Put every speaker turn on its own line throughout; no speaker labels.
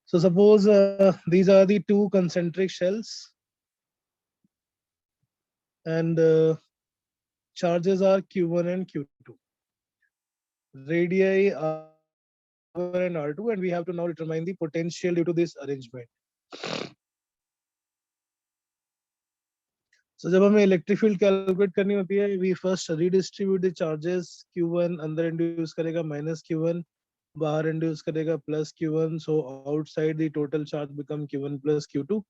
So suppose these are the two concentric shells, and charges are Q1 and Q2. Radii R1 and R2, and we have to now determine the potential due to this arrangement. So जब हमें electric field calculate करनी होती है, we first redistribute the charges. Q1 अंदर induce करेगा -Q1, बाहर induce करेगा +Q1. So outside the total charge become Q1 plus Q2.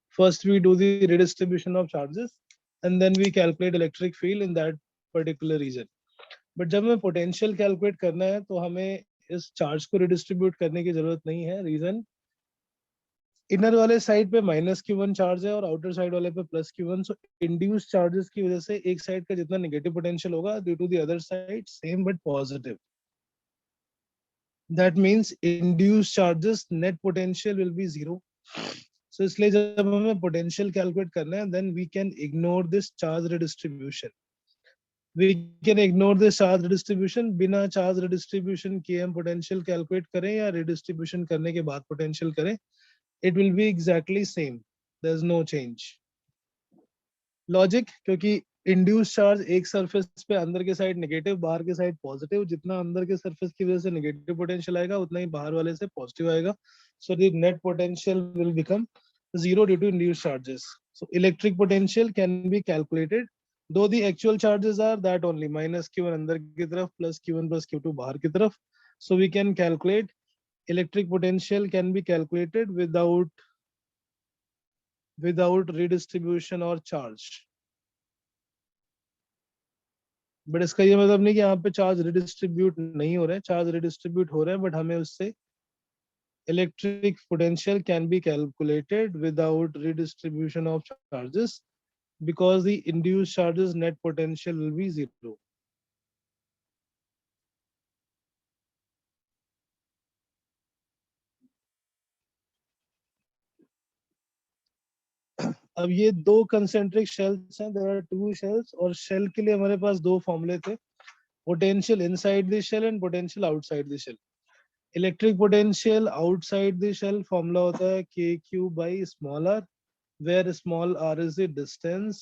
First we do the redistribution of charges, and then we calculate electric field in that particular region. But जब हमें potential calculate करना है तो हमें इस charge को redistribute करने की जरूरत नहीं है. रीजन, इनर वाले साइड पे -Q1 चार्ज है और आउटर साइड वाले पे +Q1. सो इंड्यूस चार्जेस की वजह से एक साइड का जितना नेगेटिव पोटेंशियल होगा due to the other side same but positive. That means induce charges net potential will be zero. So इसलिए जब हमें पोटेंशियल कैलकुलेट करना है, then we can ignore this charge redistribution. we can ignore this charge redistribution. बिना charge redistribution के हम potential calculate करें या redistribution करने के बाद पोटेंशियल करें, it will be exactly same. There's no change. Logic, क्योंकि इंड्यूस चार्ज एक सरफेस पे अंदर के साइड नेगेटिव, बाहर के साइड पॉजिटिव. जितना अंदर के सरफेस की वजह से नेगेटिव पोटेंशियल आएगा उतना ही बाहर वाले से पॉजिटिव आएगा. So the net potential will become zero due to induced charges. So electric potential can be calculated, though the actual charges are that only -Q1 अंदर की तरफ +Q1 plus Q2 बाहर की तरफ. So we can calculate electric potential can be calculated without redistribution or charge. But इसका ये मतलब नहीं कि यहाँ पे चार्ज रिडिस्ट्रीब्यूट नहीं हो रहा है. चार्ज रिडिस्ट्रीब्यूट हो रहा है, बट हमें उससे electric potential can be calculated without redistribution of charges, because the induced charges net potential will be zero. अब ये दो concentric shells हैं. there are two shells, और shell के लिए हमारे पास दो फॉर्मूले थे, potential inside the shell and potential outside the shell. Electric potential outside the shell formula होता है KQ by small r, where small r is the distance.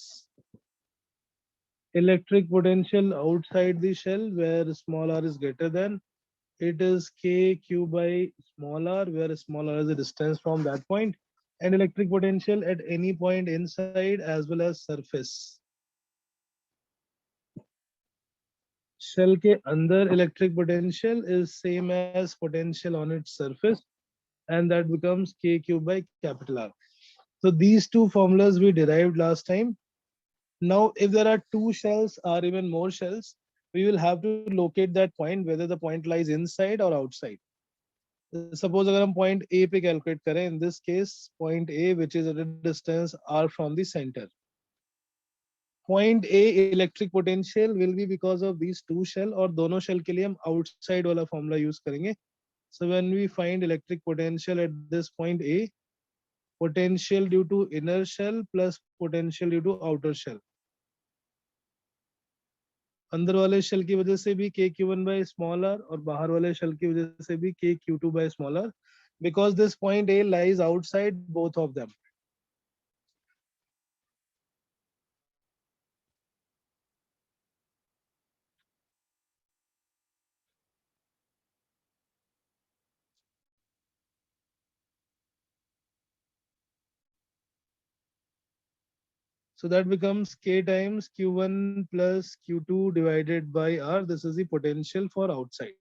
Electric potential outside the shell, where small r is greater than, it is KQ by small r, where small r is the distance from that point, and electric potential at any point inside as well as surface. Shell के अंदर electric potential is same as potential on its surface, and that becomes KQ by capital R. So these two formulas we derived last time. Now, if there are two shells or even more shells, we will have to locate that point, whether the point lies inside or outside. Suppose अगर हम point A पे calculate करें, in this case point A, which is at a distance R from the center. Point A electric potential will be because of these two shell, और दोनों shell के लिए हम outside वाला formula use करेंगे. So when we find electric potential at this point A, potential due to inner shell plus potential due to outer shell. अंदर वाले shell की वजह से भी KQ1 by small r, और बाहर वाले शेल की वजह से भी KQ2 by small r, because this point A lies outside both of them. So that becomes K times Q1 plus Q2 divided by R. This is the potential for outside.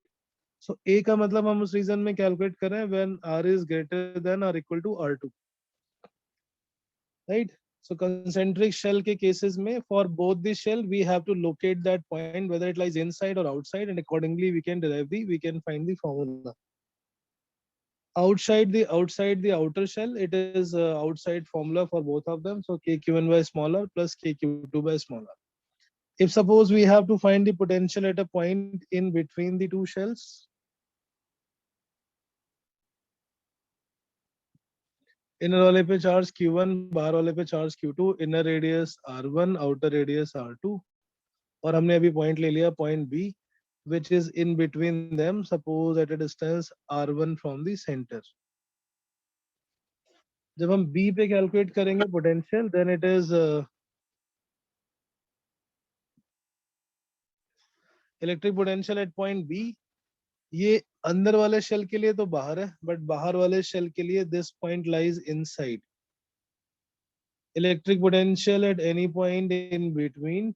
So A का मतलब हम उस reason में calculate कर रहे हैं when R is greater than or equal to R2. Right? So concentric shell के cases में, for both the shell we have to locate that point whether it lies inside or outside, and accordingly we can find the formula. Outside the outer shell, it is outside formula for both of them. So KQ1 by smaller plus KQ2 by smaller. If suppose we have to find the potential at a point in between the two shells, inner वाले पे charge Q1, बाहर वाले पे charge Q2, inner radius R1, outer radius R2, और हमने अभी point ले लिया point B, which is in between them, suppose at a distance R1 from the center. जब हम B पे कैलकुलेट करेंगे potential, then it is electric potential at point B. ये अंदर वाले शेल के लिए तो बाहर है, बट बाहर वाले शेल के लिए this point lies inside. Electric potential eight any point in between,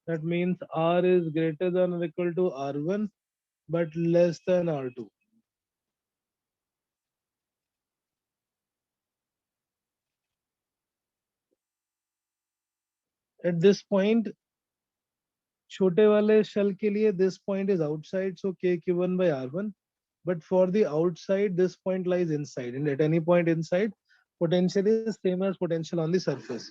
that means R is greater than or equal to R1 but less than R2. At this point, छोटे वाले shell के लिए this point is outside, so K Q1 by R1. But for the outside, this point lies inside, and at any point inside, potential is same as potential on the surface.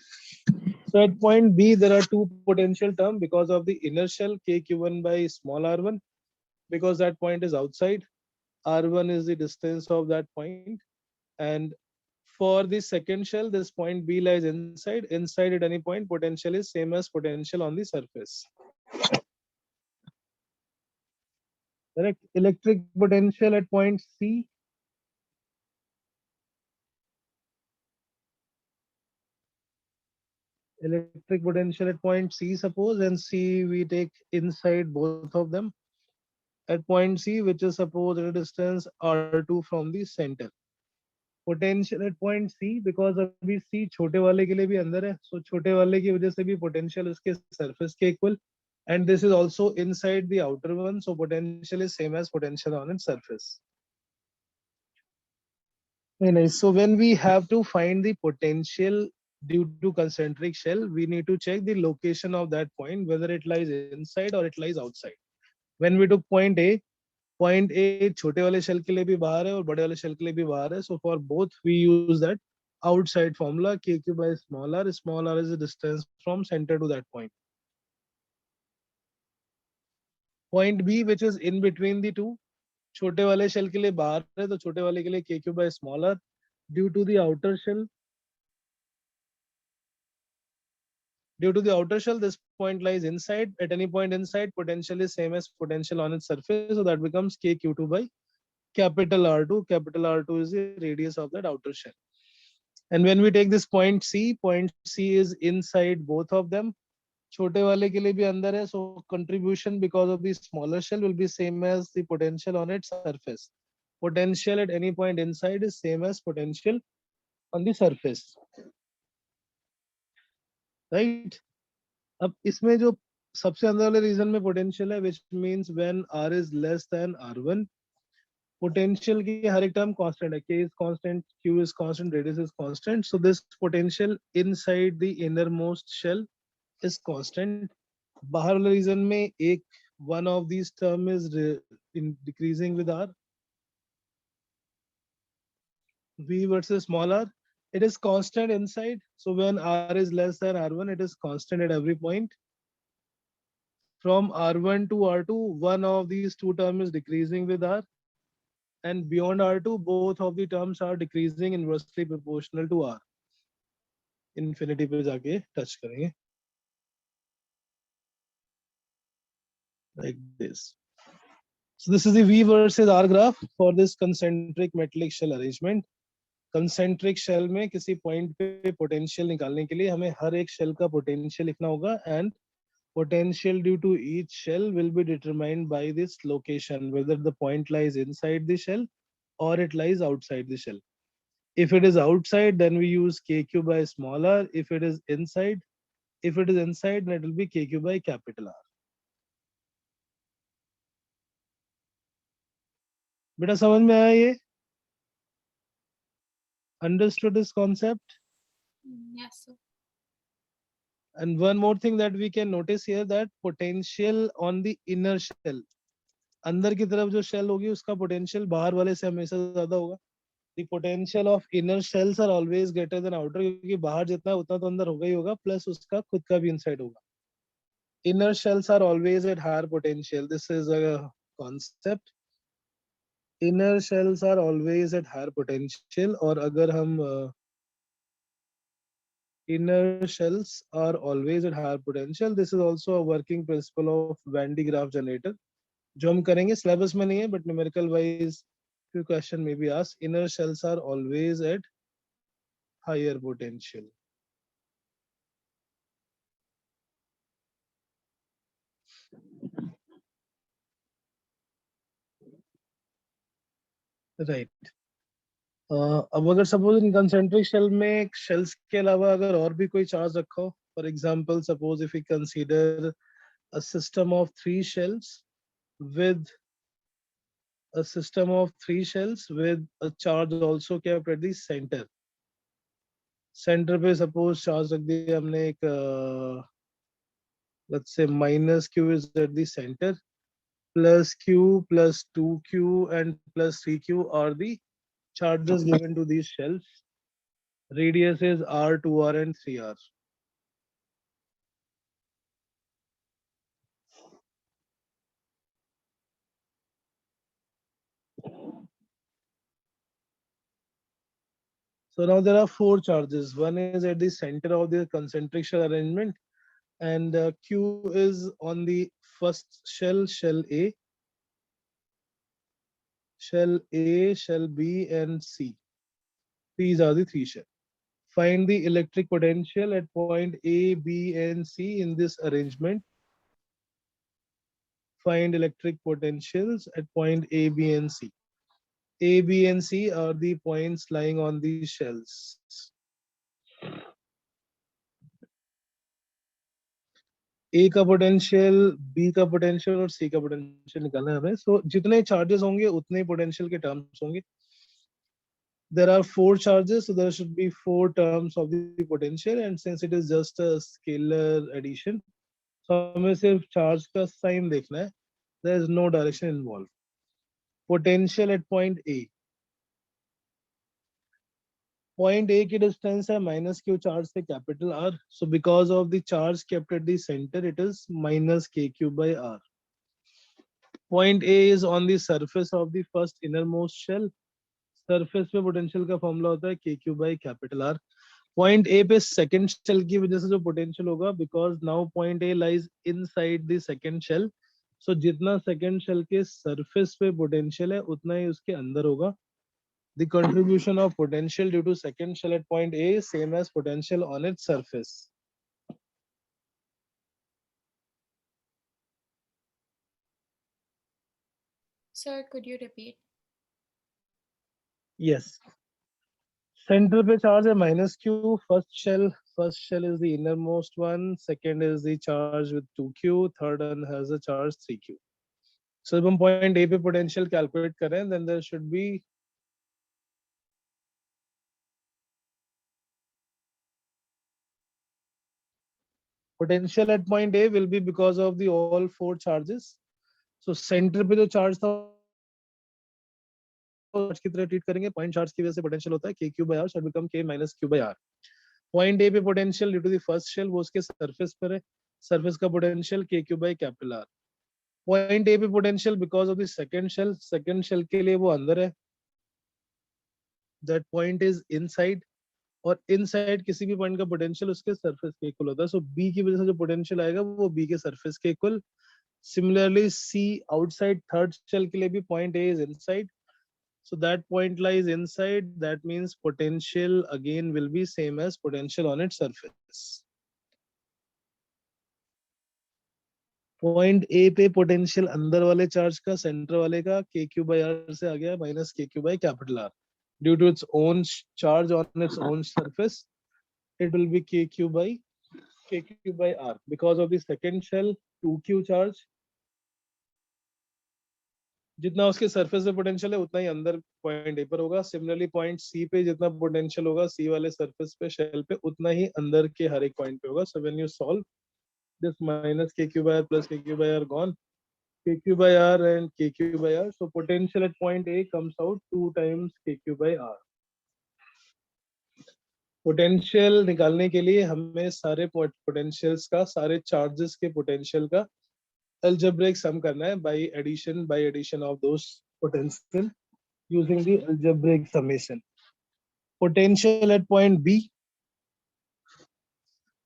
So at point B, there are two potential terms because of the inner shell K Q1 by small r1, because that point is outside. R1 is the distance of that point, and for the second shell, this point B lies inside. Inside at any point, potential is same as potential on the surface. Correct. Electric potential at point C. Electric potential at point C, suppose, and C we take inside both of them. At point C, which is suppose at a distance R2 from the center. Potential at point C, because अभी C छोटे वाले के लिए भी अंदर है, so छोटे वाले की वजह से भी potential उसके surface के equal, and this is also inside the outer one, so potential is same as potential on its surface. Very nice. So when we have to find the potential due to concentric shell, we need to check the location of that point, whether it lies inside or it lies outside. When we took point A छोटे वाले shell के लिए भी बाहर है और बड़े वाले shell के लिए भी बाहर है. So for both we use that outside formula KQ by small r. Small r is the distance from center to that point. Point B, which is in between the two, छोटे वाले shell के लिए बाहर है तो छोटे वाले के लिए KQ by small r. Due to the outer shell, this point lies inside. At any point inside, potential is same as potential on its surface, so that becomes KQ2 by capital R2. Capital R2 is the radius of that outer shell. And when we take this point C is inside both of them. छोटे वाले के लिए भी अंदर है, so contribution because of the smaller shell will be same as the potential on its surface. Potential at any point inside is same as potential on the surface. Right? अब इसमें जो सबसे अंदर वाले रीजन में पोटेंशियल है, which means when R is less than R1, potential की हर एक टर्म कांस्टेंट है. K is constant, Q is constant, radius is constant. So this potential inside the innermost shell is constant. बाहर वाले reason में एक one of these term is decreasing with R. V versus small r, it is constant inside. So when R is less than R1, it is constant at every point. From R1 to R2, one of these two terms is decreasing with R, and beyond R2, both of the terms are decreasing inversely proportional to R. Infinity पे जाके touch करेंगे like this. So this is the V versus R graph for this concentric metallic shell arrangement. Concentric shell में किसी point पे potential निकालने के लिए हमें हर एक shell का potential लिखना होगा, and potential due to each shell will be determined by this location, whether the point lies inside the shell or it lies outside the shell. If it is outside, then we use KQ by small r. If it is inside, then it will be KQ by capital R. बेटा समझ में आया ये? Understood this concept?
Yes, sir.
And one more thing that we can notice here, that potential on the inner shell, अंदर की तरफ जो shell होगी उसका potential बाहर वाले से हमेशा ज्यादा होगा. The potential of inner shells are always greater than outer, क्योंकि बाहर जितना उतना तो अंदर होगा ही होगा, प्लस उसका खुद का भी inside होगा. Inner shells are always at higher potential. This is a concept. Inner shells are always at higher potential. और अगर हम inner shells are always at higher potential. This is also a working principle of Van de Graaff generator, जो हम करेंगे. Syllabus में नहीं है, but numerical wise few question may be asked. Inner shells are always at higher potential. Right. अब अगर suppose in concentric shell में shells के अलावा अगर और भी कोई चार्ज रखा हो, for example suppose if you consider a system of three shells with a system of three shells with a charge also kept at the center. Center पे suppose charge रख दिया हमने एक let's say minus q is at the center, plus q plus 2q and plus 3q are the charges given to these shells. Radius is r, 2r and 3r. So now there are four charges. One is at the center of the concentric shell arrangement, and q is on the first shell, shell A, shell A, shell B, and C. These are the three shells. Find the electric potential at point A, B, and C in this arrangement. Find electric potentials at point A, B, and C. A, B, and C are the points lying on these shells. A का potential, B का potential और C का potential निकालना है हमें. सो जितने charges होंगे उतने पोटेंशियल के टर्म्स होंगे. There are four charges, so there should be four terms of the potential, and since it is just a scalar addition, so हमें सिर्फ charge का sign देखना है. There is no direction involved. Potential at point A. Point A की distance है minus q charge से capital R. So because of the charge kept at the center, it is minus kq by R. Point A is on the surface of the first innermost shell. Surface पे potential का formula होता है kq by capital R. Point A पे second shell की वजह से जो potential होगा, because now point A lies inside the second shell. So जितना second shell के surface पे potential है उतना ही उसके अंदर होगा. The contribution of potential due to second shell at point A is same as potential on its surface.
Sir, could you repeat?
Yes. Center पे charge है minus q. First shell is the innermost one. Second is the charge with 2q. Third one has a charge 3q. So जब हम point A पे potential calculate करें, then there should be potential at point A will be because of the all four charges. So center पे जो charge था charge की तरह treat करेंगे. पॉइंट चार्ज की वजह से पोटेंशियल होता है k q by r should become k minus q by r. Point A पे potential due to the first shell वो उसके सरफेस पर है. सरफेस का potential k q by capital R. Point A पे potential because of the second shell के लिए वो अंदर है. दैट पॉइंट इज इनसाइड, और इनसाइड किसी भी पॉइंट का पोटेंशियल उसके सरफेस के इक्वल होता है. सो B की वजह से जो पोटेंशियल आएगा वो B के सरफेस के इक्वल. Similarly C outside third shell के लिए भी point A is inside. So that point lies inside. That means potential again will be same as potential on its surface. Point A पे potential अंदर वाले charge का center वाले का kq by r से आ गया minus kq by capital R. Due to its own charge on its own surface, it will be kq by r. Because of the second shell 2q charge, जितना उसके surface पे potential है उतना ही अंदर point A पर होगा. Similarly point सी पे जितना पोटेंशियल होगा सी वाले सरफेस पे शेल पे उतना ही अंदर के हर एक पॉइंट पे होगा. So when you solve this minus kq by r plus kq by r gone, kq by r and kq by r, so potential at point A comes out 2 times kq by r. Potential निकालने के लिए हमें सारे potentials का, सारे charges के potential का algebraic sum करना है by addition of those potential using the algebraic summation. Potential at point B.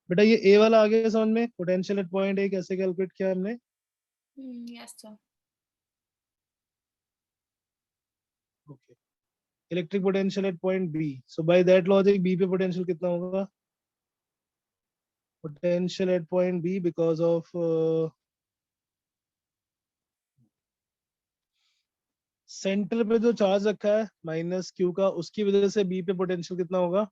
बेटा ये A वाला आ गया समझ में. Potential at point A कैसे कैलकुलेट किया हमने?
Yes, sir.
Electric potential at point B, so by that logic B पे पोटेंशियल कितना होगा? Potential at point B because of centre पे जो चार्ज रखा है माइनस क्यू का, उसकी वजह से बी पे पोटेंशियल कितना होगा?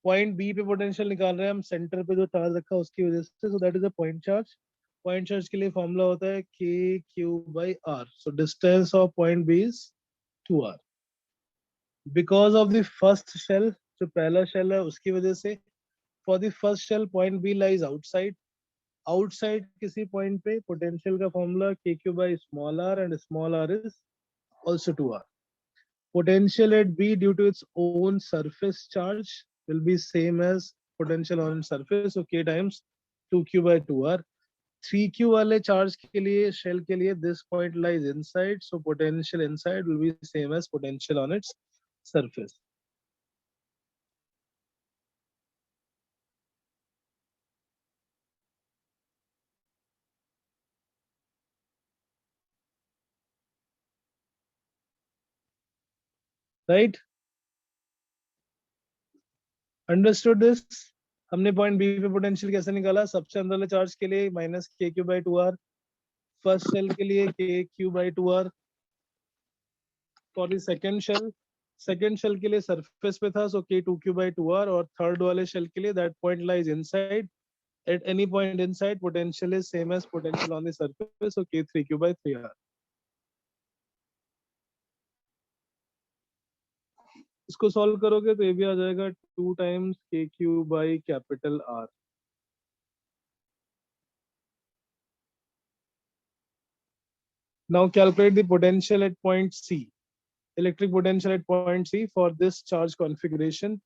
पॉइंट बी पे पोटेंशियल निकाल रहे हैं हम, सेंटर पे जो चार्ज रखा है उसकी वजह से, so that is a point charge. Point charge के लिए फॉर्मूला होता है k Q by r, so distance of point B is 2r। Because of the first shell, जो पहला शेल है उसकी वजह से, for the first shell point B lies outside, outside किसी पॉइंट पे पोटेंशियल का formula k Q by small r, and small r is also 2r। Potential at B due to its own surface charge will be same as potential on its surface, so K times 2Q by 2R। 3Q वाले charge के लिए, shell के लिए, this point lies inside, so potential inside will be same as potential on its surface। Right? Understood this? हमने point B पे potential कैसे निकाला? सबसे अंदर वाले चार्ज के लिए minus K Q by 2r, first shell के लिए k Q by 2r, for the second shell के लिए सरफेस पे था, सो के टू क्यू बाई 2r, और थर्ड वाले शेल के लिए that point lies inside, at any point inside potential is same as potential on the surface, so K 3Q by 3r। इसको सॉल्व करोगे तो ये भी आ जाएगा 2 टाइम्स के Q by capital are. Now calculate the potential at point C, electric potential at point C for this charge configuration।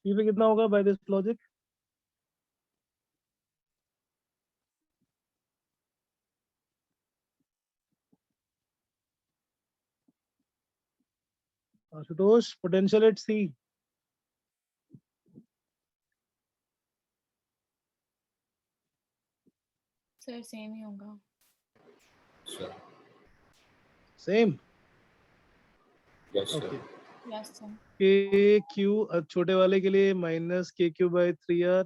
C पे कितना होगा by this logic? Ashutosh, potential at C।
Sir same ही होगा।
Sir.
Same?
Yes, sir.
Okay।
Yes sir.
K Q छोटे वाले के लिए minus K Q by 3r,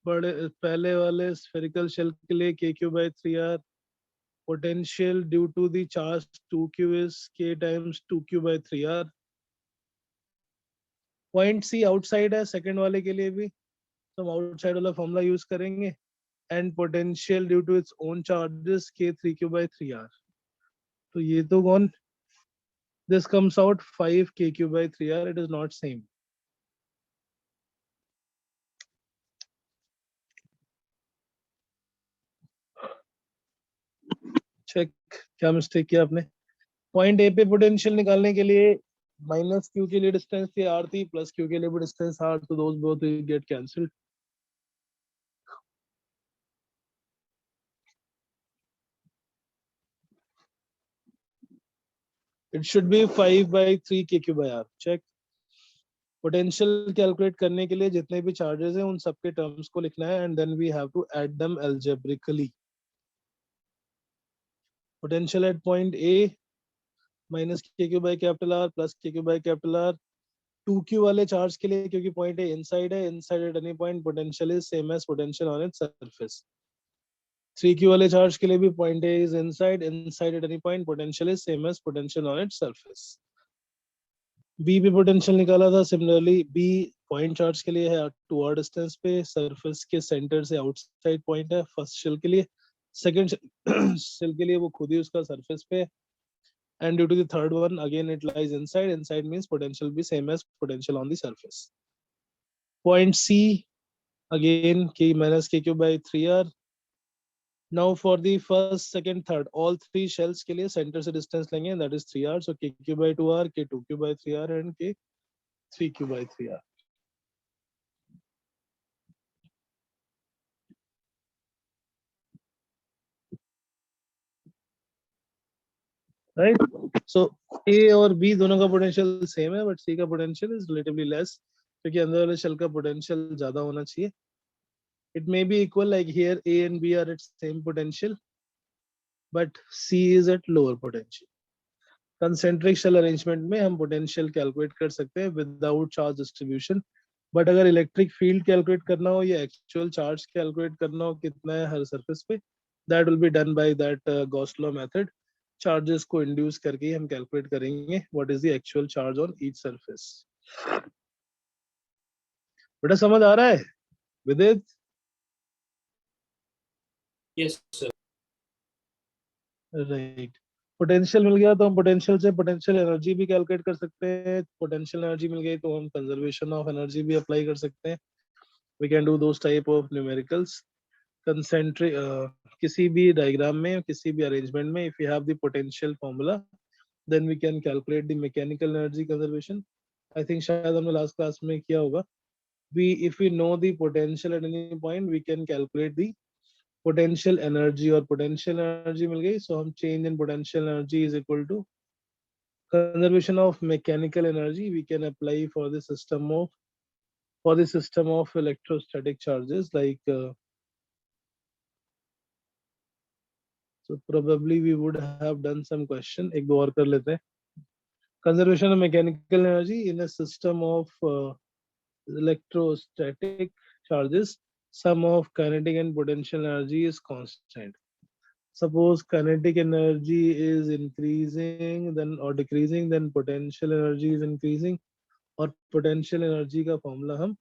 बड़े पहले वाले स्फेरिकल शेल के लिए k Q by 3r। Potential due to the charge 2Q is k times 2Q by 3r। Point C outside है सेकंड वाले के लिए भी, तो हम आउटसाइड वाला फॉर्मूला यूज करेंगे, and potential due to its own charges k 3Q by 3r। तो ये तो कौन, this comes out 5KQ by 3r, it is not same. Check, क्या मिस्टेक किया आपने? पॉइंट ए पे पोटेंशियल निकालने के लिए माइनस क्यू के लिए डिस्टेंस थी आर थी, प्लस क्यू के लिए भी डिस्टेंस आर, तो दोस्त both get cancelled. It should be 5/3 KQ by r. Check. Potential calculate करने के लिए जितने भी चार्जेस हैं उन सबके टर्म्स को लिखना है, and then we have to add them algebraically. Potential at point A minus K Q by capital R plus K Q by capital R. 2Q वाले चार्ज के लिए, क्योंकि पॉइंट ए इनसाइड है, inside at any point potential is same as potential on its surface. 3Q वाले charge के लिए भी point A is inside, inside at any point potential is same as potential on its surface. B पे potential निकाला था, similarly B point charge के लिए है 2r डिस्टेंस पे, सरफेस के सेंटर से आउटसाइड पॉइंट है फर्स्ट शेल के लिए, सेकंड शेल के लिए वो खुद ही उसका सरफेस पे, and due to the third one again it lies inside, inside means potential be same as potential on the surface। Point C again k minus kq by 3r। now for the first second third all three shells के लिए center से distance लेंगे, that is 3r, so kq by 2r, k2q by 3r and k3q by 3r। right? So A और B दोनों का potential same है, but C का potential is relatively less, क्योंकि अंदर वाले shell का potential ज्यादा होना चाहिए. It may be equal, like here A and B are at same potential, but C is at lower potential. Concentric shell arrangement में हम potential calculate कर सकते हैं without charge distribution. But अगर electric field calculate करना हो या actual charge calculate करना हो कितना है हर surface पे, that will be done by that Gauss law method. Charges को induce करके हम calculate करेंगे what is the actual charge on each surface. बेटा समझ आ रहा है विदित?
Yes, sir.
राइट. पोटेंशियल मिल गया तो हम पोटेंशियल से पोटेंशियल एनर्जी भी कैलकुलेट कर सकते हैं. पोटेंशियल एनर्जी मिल गई तो हम कंजर्वेशन ऑफ एनर्जी भी अप्लाई कर सकते हैं. We can do those type of numericals. Concentric किसी भी डायग्राम में किसी भी अरेंजमेंट में if you have the potential formula then we can calculate the mechanical energy conservation. I think शायद हमने लास्ट क्लास में किया होगा. we if we know the potential at any point we can calculate the potential energy or potential energy मिल गई. So हम change in potential energy is equal to conservation of mechanical energy we can apply for the system of electrostatic charges like so probably we would have done some question. एक दो और कर लेते हैं. Conservation of mechanical energy in a system of electrostatic charges, sum of kinetic and potential energy is constant. Suppose kinetic energy is increasing then or decreasing, then potential energy is increasing. और potential energy का formula हम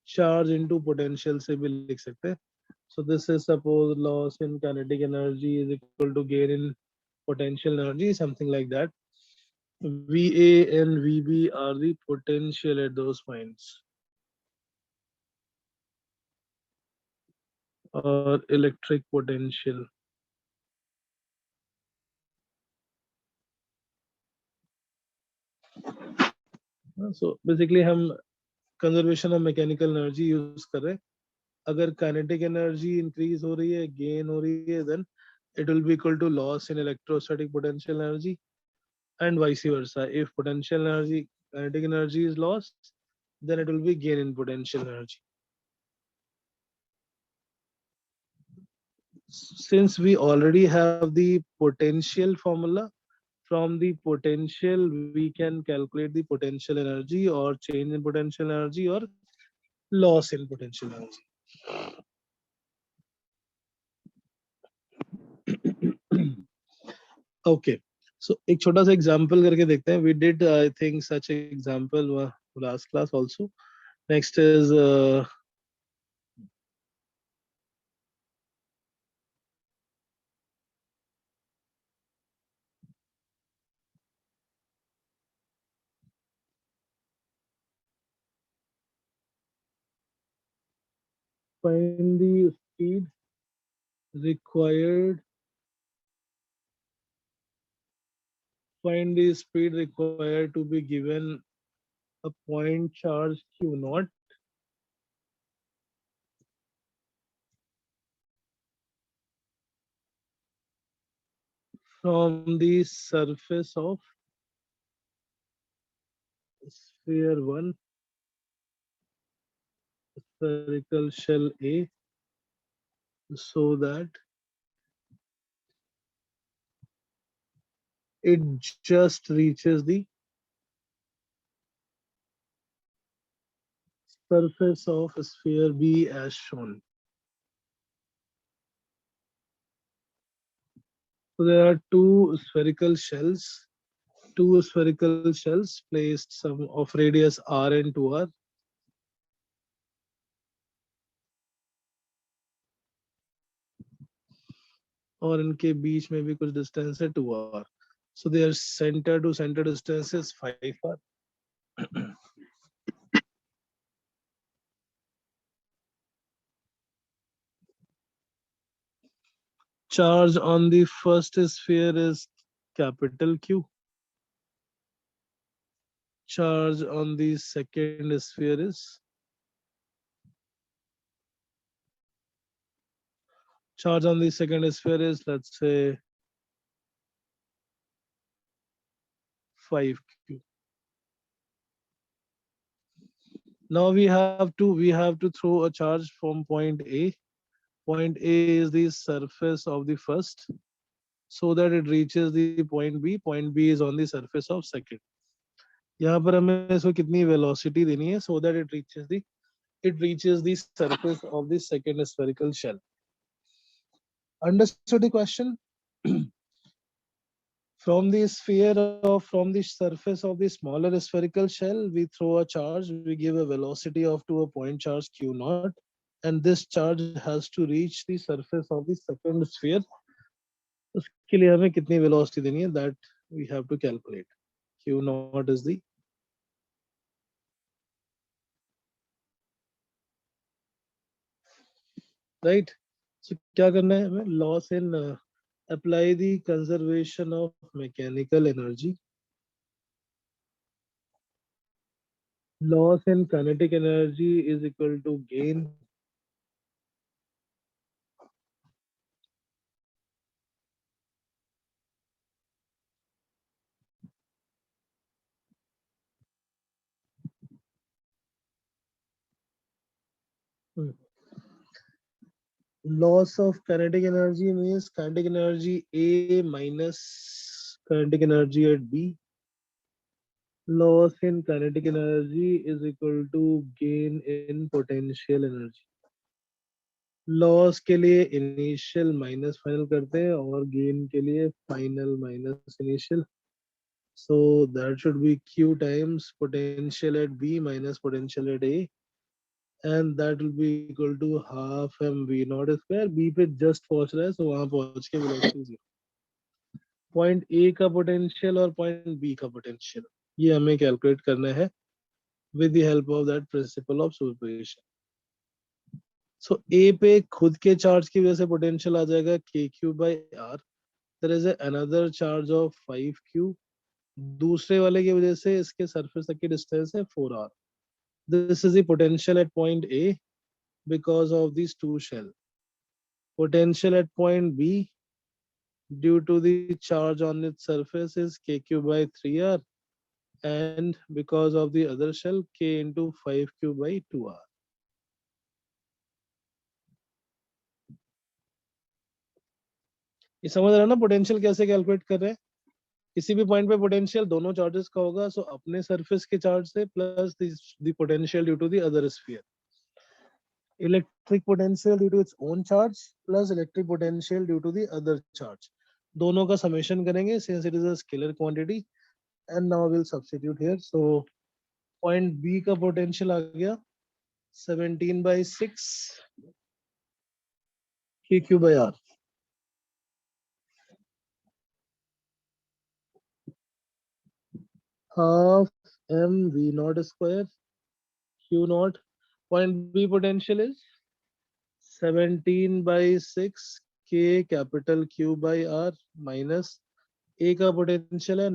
charge into potential से भी लिख सकते हैं. So this is suppose loss in kinetic energy is equal to gain in potential energy, something like that. VA and VB are the potential at those points. Or electric potential. So basically हम conservation of mechanical energy use कर रहे हैं. अगर kinetic energy increase हो रही है, gain हो रही है, then it will be equal to loss in electrostatic potential energy and vice versa. If potential energy, kinetic energy is lost, then it will be gain in potential energy. Since we already have the potential formula, from the potential we can calculate the potential energy or change in potential energy or loss in potential energy. Okay, so एक छोटा सा example करके देखते हैं. We did I think such an example last class also. Next is find the speed required. Find the speed required to be given a point charge q naught from the surface of sphere 1 spherical shell A so that it just reaches the surface of sphere B as shown. So there are two spherical shells placed some of radius r and 2r. और इनके बीच में भी कुछ distance है 2r. So their center to center distance is 5r. Charge on the first sphere is capital Q. Charge on the second sphere is let's say 5q. Now we have to throw a charge from point A. Point A is the surface of the first, so that it reaches the point B. Point B is on the surface of second. यहाँ पर हमें इसको कितनी velocity देनी है so that it reaches the surface of the second spherical shell. Understood the question? From the surface of the smaller spherical shell, we throw a charge, we give a velocity to a point charge q naught, and this charge has to reach the surface of the second sphere. उसके लिए हमें कितनी velocity देनी है, that we have to calculate. Q naught is the right. So क्या करना है हमें? Loss in apply the conservation of mechanical energy. Loss in kinetic energy is equal to gain loss of kinetic energy means kinetic energy A minus kinetic energy at B. Loss in kinetic energy is equal to gain in potential energy. Loss के लिए initial minus final करते हैं और gain के लिए final minus initial. So that should be Q times potential at B minus potential at A. And that will be equal to half mv naught square. B पे just पहुंच रहा है, so वहां पहुंच के velocity 0. Point A का potential और point B का potential ये हमें calculate करना है with the help of that principle of superposition. So A पे खुद के charge की वजह से potential आ जाएगा kq by r. There is another charge of 5q. दूसरे वाले की वजह से इसके surface तक की distance है 4r. This is the potential at point A because of these two shells. Potential at point B due to the charge on its surface is kq by 3r, and because of the other shell k into 5q by 2r. ये समझ रहा है ना potential कैसे calculate कर रहे हैं? किसी भी पॉइंट पे पोटेंशियल दोनों चार्जेस का होगा, सो अपने सरफेस के चार्ज से plus the potential due to the other sphere. Electric potential due to its own charge plus electric potential due to the other charge, दोनों का समेशन करेंगे since it is a scalar quantity. And now will substitute here. So point B का potential आ गया 17/6 kq by r. Half mv naught square q naught. Point B potential is 17/6 k capital Q by R minus A का potential है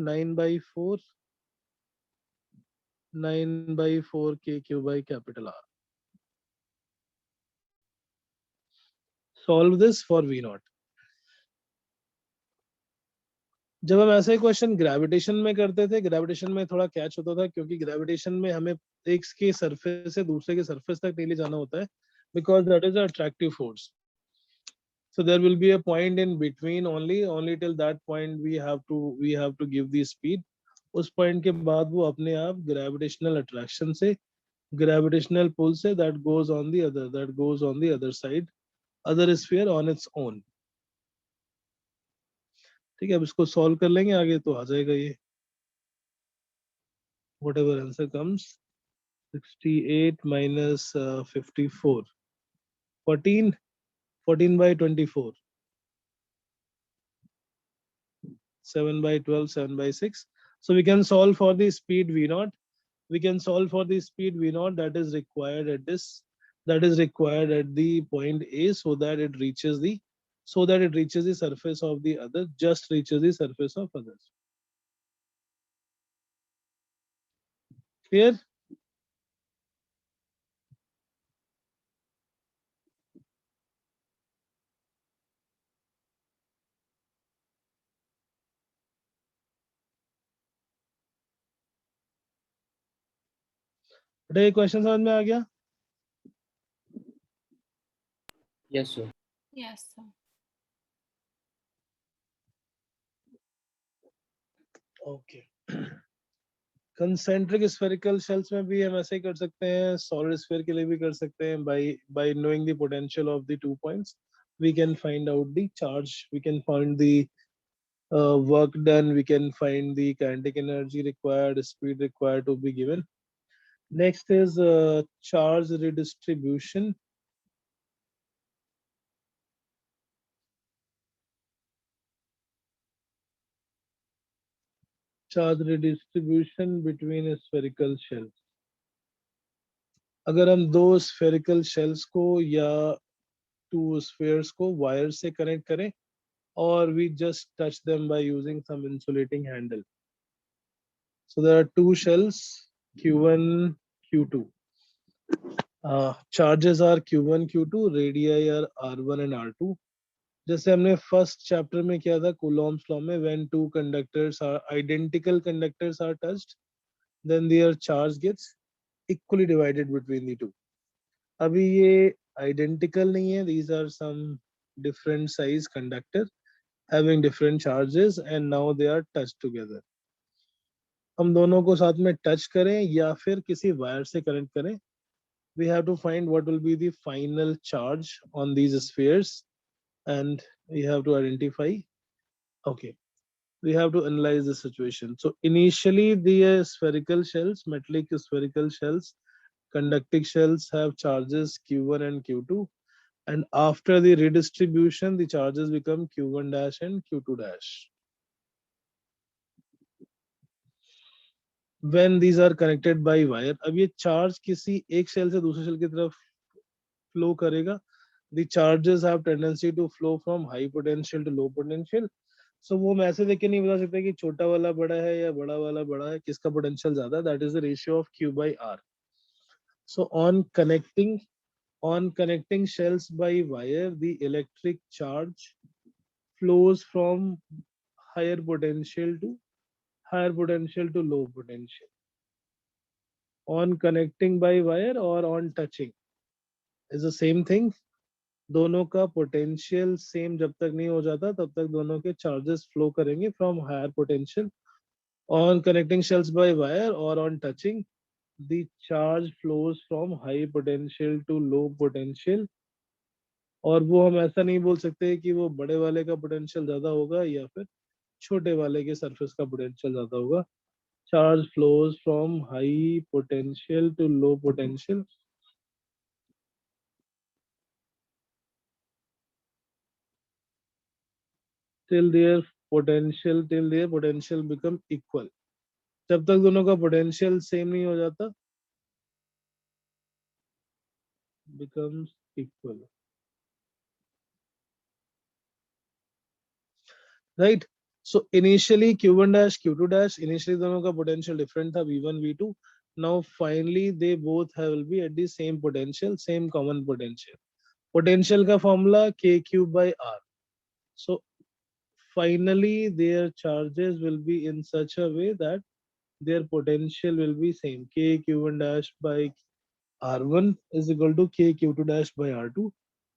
9/4 kq by capital R. Solve this for V naught. जब हम ऐसे question gravitation में करते थे, gravitation में थोड़ा कैच होता था क्योंकि ग्रेविटेशन में हमें एक के सरफेस से दूसरे के सरफेस तक नहीं ले जाना होता है, because that is an attractive force. So there will be a point in between only till that point we have to give the speed. उस point के बाद वो अपने आप gravitational attraction से, gravitational pull से that goes on the other side, other sphere on its own. ठीक है, अब इसको solve कर लेंगे आगे तो आ जाएगा ये. Whatever answer comes, 68 minus 54, 14 by 24, 7 by 12, 7 by 6. So we can solve for the speed V naught. We can solve for the speed V naught that is required at the point A, so that it reaches the surface of the other, just reaches the surface of others. Clear? बेटा ये question समझ में आ गया?
Yes, sir.
Yes, sir.
Okay. Concentric spherical shells में भी हम ऐसे ही कर सकते हैं, सॉलिड स्फीयर के लिए भी कर सकते हैं। Bye knowing the potential of the 2 points we can find out the charge, we can find the work done, we can find the kinetic energy required, speed required to be given. Next is charge redistribution. Charge redistribution between spherical shells. अगर हम दो spherical shells को या two spheres को wire से connect करें or we just touch them by using some insulating handle. So there are two shells, Q1, Q2. Charges are Q1, Q2, radii are R1 and R2. जैसे हमने first chapter में किया था Coulomb's law में, when two conductors are identical conductors are touched, then their charge gets equally divided between the two. अभी ये identical नहीं है, these are some different size conductor having different charges and now they are touched together. हम दोनों को साथ में touch करें या फिर किसी वायर से कनेक्ट करें, we have to find what will be the final charge on these spheres and we have to identify. Okay, we have to analyze the situation. So initially the spherical shells, metallic spherical shells, conducting shells have charges Q1 and Q2, and after the redistribution the charges become Q1 dash and Q2 dash. When these are connected by wire, अब ये charge किसी एक shell से दूसरे shell की तरफ flow करेगा. The charges have tendency to flow from high potential to low potential. So वो मैं ऐसे देख के नहीं बता सकता कि छोटा वाला बड़ा है या बड़ा वाला बड़ा है, किसका पोटेंशियल ज्यादा है. That is the ratio of Q by R. So on connecting shells by wire, the electric charge flows from higher potential to low potential. On connecting by wire or on touching is the same thing. दोनों का potential same जब तक नहीं हो जाता तब तक दोनों के चार्जेस फ्लो करेंगे from higher potential. On connecting shells by wire और on touching the charge flows from high potential to low potential. और वो हम ऐसा नहीं बोल सकते कि वो बड़े वाले का पोटेंशियल ज्यादा होगा या फिर छोटे वाले के सरफेस का पोटेंशियल ज्यादा होगा. Charge flows from high potential to low potential. till their potential become equal. जब तक दोनों का पोटेंशियल सेम नहीं हो जाता, becomes equal. Right? So initially Q1 dash, Q2 dash, initially दोनों का potential different था V1, V2. Now finally they both will be at the same potential, same common potential. Potential का formula KQ by R. So finally their charges will be in such a way that their potential will be same. KQ1 dash by R1 is equal to KQ2 dash by R2.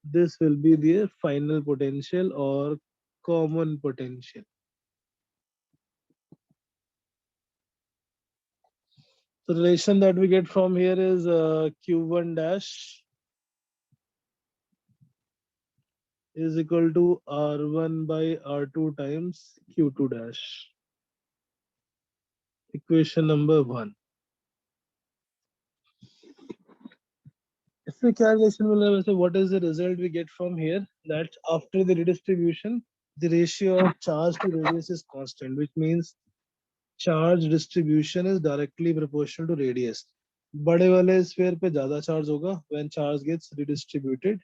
This will be their final potential or common potential. The relation that we get from here is Q1 dash is equal to R1 by R2 times Q2 dash. Equation number 1. इससे क्या relation मिल रहा है वैसे? What is the result we get from here? That after the redistribution, the ratio of charge to radius is constant, which means charge distribution is directly proportional to radius. बड़े वाले sphere पे ज्यादा charge होगा when charge gets redistributed.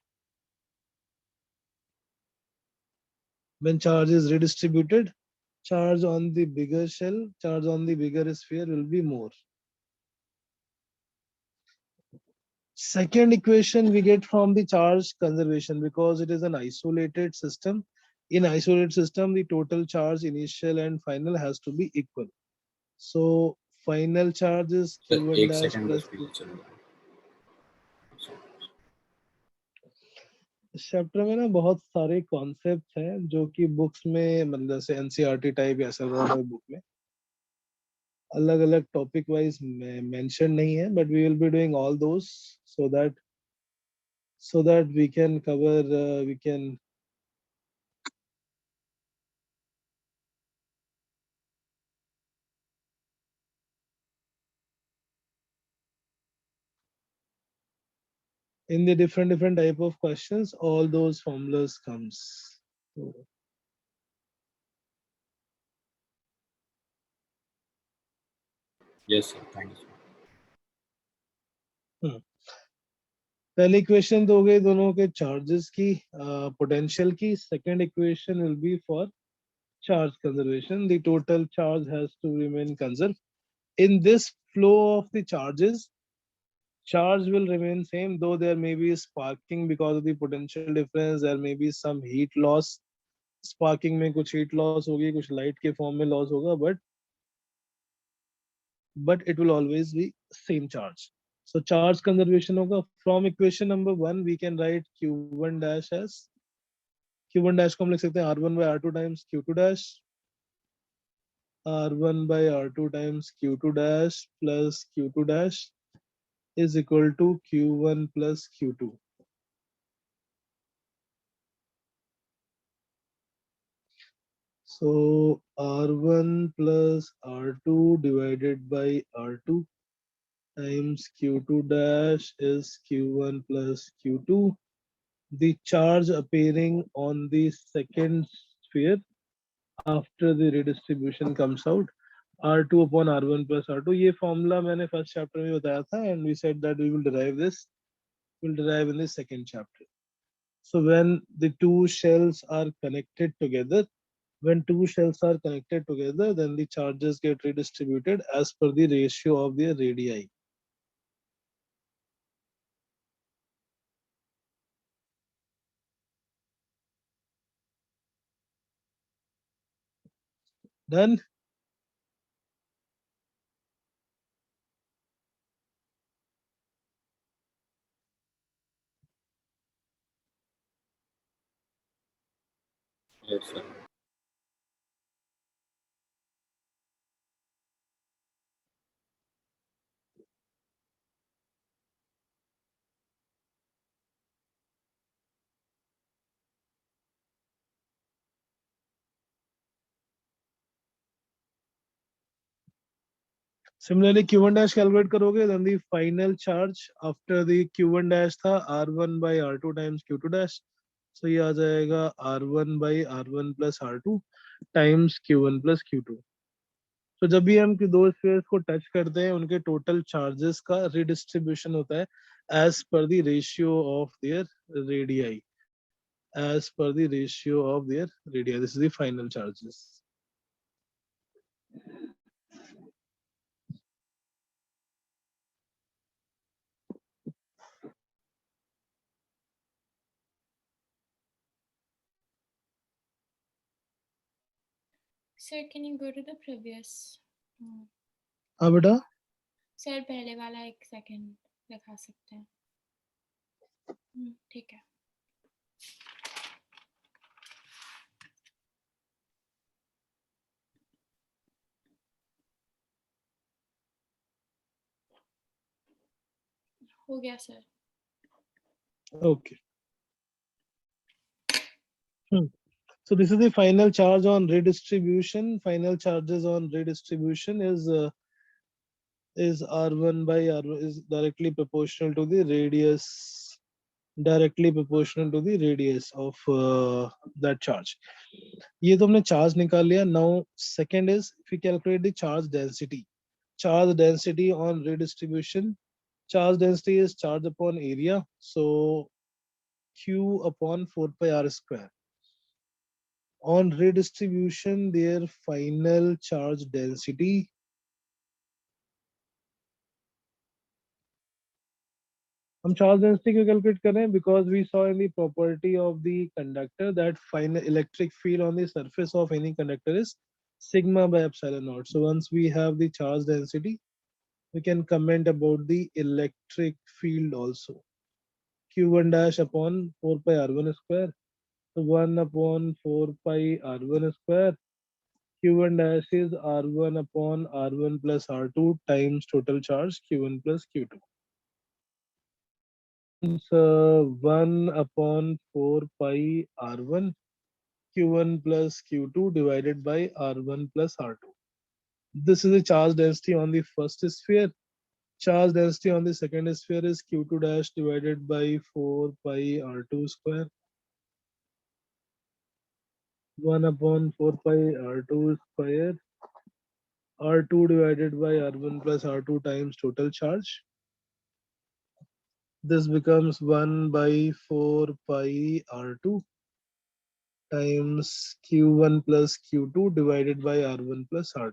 When charge is redistributed, charge on the bigger shell, charge on the bigger sphere will be more. Second equation we get from the charge conservation because it is an isolated system. In isolated system, the total charge initial and final has to be equal. So final charge is
sir
q1
एक
dash
second
plus
बस पीछे चलो।
इस chapter में ना बहुत सारे concepts हैं जो कि बुक्स में मतलब जैसे एनसीईआरटी टाइप या ऐसा बुक में अलग अलग टॉपिक वाइज मेंशन नहीं है, but we will be doing all those so that we can cover we can in the different type of questions all those formulas comes. So,
yes sir, thank you.
पहली equation तो हो गई दोनों के charges की potential की. Second equation will be for charge conservation. The total charge has to remain conserved. In this flow of the charges, charge will remain same, though there may be sparking because of the potential difference. There may be some heat loss. Sparking में कुछ heat loss होगी, कुछ light के form में loss होगा, but it will always be same charge. So charge conservation होगा. From equation number 1 we can write q1 dash as q1 dash को हम लिख सकते हैं r1 by r2 times q2 dash. r1 by r2 times q2 dash plus q2 dash is equal to q1 plus q2. So r1 plus r2 divided by r2 times q2 dash is q1 plus q2. The charge appearing on the second sphere after the redistribution comes out r2 upon r1 plus r2. ये formula मैंने first chapter में बताया था and we said that we will derive this. We'll derive in the second chapter. So when the two shells are connected together, then the charges get redistributed as per the ratio of their radii. Done?
Yes sir.
Similarly, q1 dash calculate करोगे, then the final charge after the q1 dash था r1 by r2 times q2 dash. So ये आ जाएगा r1 by r1 plus r2 times q1 plus q2. तो जब भी हम दो spheres को टच करते हैं उनके टोटल चार्जेस का रिडिस्ट्रीब्यूशन होता है एज पर the ratio of their radii. As per the ratio of their radii. This is the final charges.
Sir, can you go to the previous?
हाँ बेटा.
सर पहले वाला एक सेकंड दिखा सकते हैं? ठीक है. हो गया sir.
Okay. So this is the final charge on redistribution. Final charges on redistribution is r1 by r1 is directly proportional to the radius. Directly proportional to the radius of that charge. ये तो हमने charge निकाल लिया. Now second is if we calculate the charge density. Charge density on redistribution. Charge density is charge upon area. So q upon 4 pi r square. On redistribution, their final charge density हम charge density क्यों calculate कर रहे हैं? Because we saw in the property of the conductor that final electric field on the surface of any conductor is sigma by epsilon naught. So once we have the charge density, we can comment about the electric field also. Q1 dash upon 4 pi r1 square. So 1 upon 4 pi r1 square. Q1 dash is r1 upon r1 plus r2 times total charge q1 plus q2. Becomes 1 upon 4 pi r1 q1 plus q2 divided by r1 plus r2. This is the charge density on the first sphere. Charge density on the second sphere is q2 dash divided by 4 pi r2 square. 1 upon 4 pi r2 square. R2 divided by R1 plus R2 times total charge. This becomes 1 by 4 pi R2 times Q1 plus Q2 divided by R1 plus R2.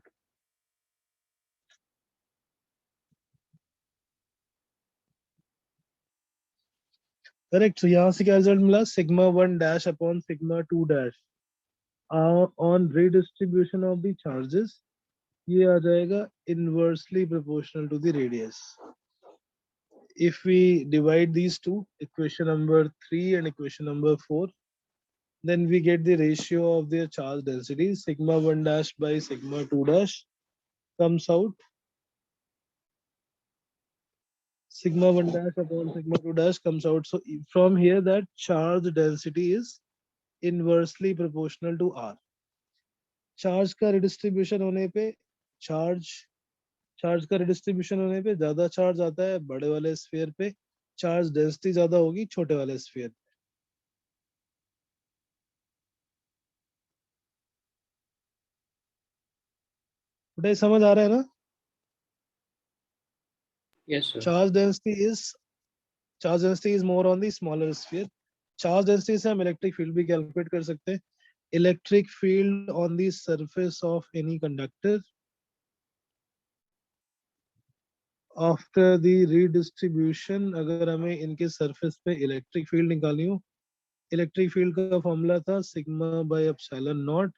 Correct. So यहाँ से क्या result मिला? Sigma 1 dash upon sigma 2 dash. On redistribution of the charges, ये आ जाएगा inversely proportional to the radius. If we divide these two, equation number 3 and equation number 4, then we get the ratio of their charge density. Sigma 1 dash by sigma 2 dash comes out. Sigma 1 dash upon sigma 2 dash comes out. So from here that charge density is inversely proportional to R. Charge का redistribution होने पे charge का redistribution होने पे ज्यादा charge आता है बड़े वाले sphere पे, charge density ज्यादा होगी छोटे वाले sphere पे. बेटा समझ आ रहा है ना?
Yes, sir.
Charge density is more on the smaller sphere. Charge density से हम electric field भी calculate कर सकते हैं. Electric field on the surface of any conductor after the redistribution, अगर हमें इनके surface पे electric field निकालनी हो, electric field का formula था sigma by epsilon naught.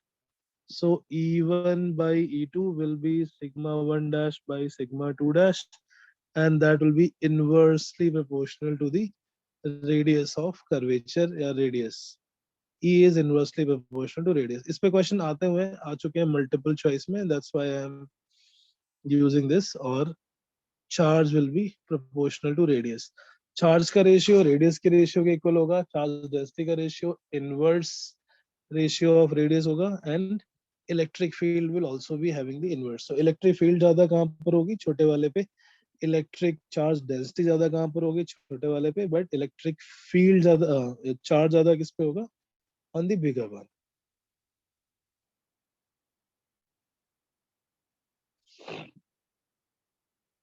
So E1 by E2 will be sigma 1 dash by sigma 2 dash, and that will be inversely proportional to the radius of curvature या radius. E is inversely proportional to radius. इस पे question आते हुए आ चुके हैं multiple choice में. That's why I am using this. और charge will be proportional to radius. Charge का ratio radius के ratio के equal होगा. Charge density का ratio inverse ratio of radius होगा, and electric field will also be having the inverse. So electric field ज्यादा कहाँ पर होगी? छोटे वाले पे. इलेक्ट्रिक चार्ज डेंसिटी ज्यादा कहाँ पर होगी? छोटे वाले पे. बट इलेक्ट्रिक फील्ड ज्यादा, चार्ज ज्यादा किस पे होगा? On the bigger one.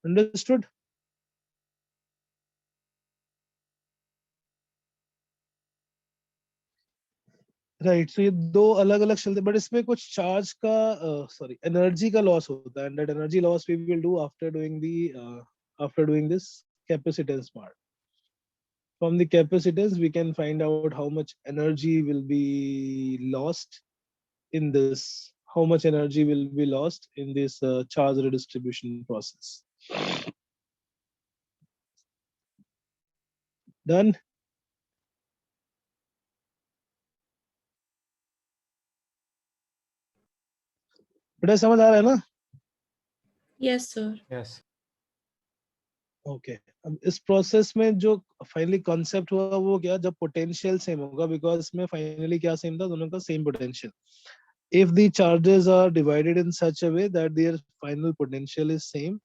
Understood? Right. So ये दो अलग अलग चलते, बट इसमें कुछ चार्ज का सॉरी एनर्जी का लॉस होता है, and that energy loss we will do after doing this capacitance part. From the capacitance we can find out how much energy will be lost in this, how much energy will be lost in this charge redistribution process. Done. बेटा समझ आ रहा है ना?
Yes, sir.
Yes.
Okay. अब इस process में जो finally concept हुआ वो क्या, जब पोटेंशियल सेम होगा, बिकॉज इसमें फाइनली क्या सेम था, दोनों का same potential. If the charges are divided in such a way that their final potential is same,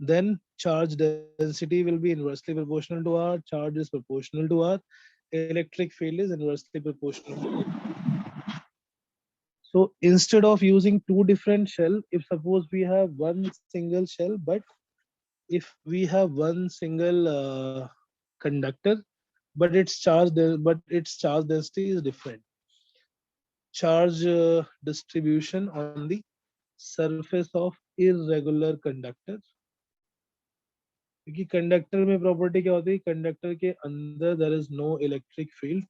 then charge density will be inversely proportional to R, charge is proportional to R, electric field is inversely proportional to R. So instead of using two different shell, if suppose we have one single shell, but if we have one single conductor, but its charge density is different. Charge distribution on the surface of irregular conductor. क्योंकि conductor में property क्या होती है, conductor के अंदर there is no electric field,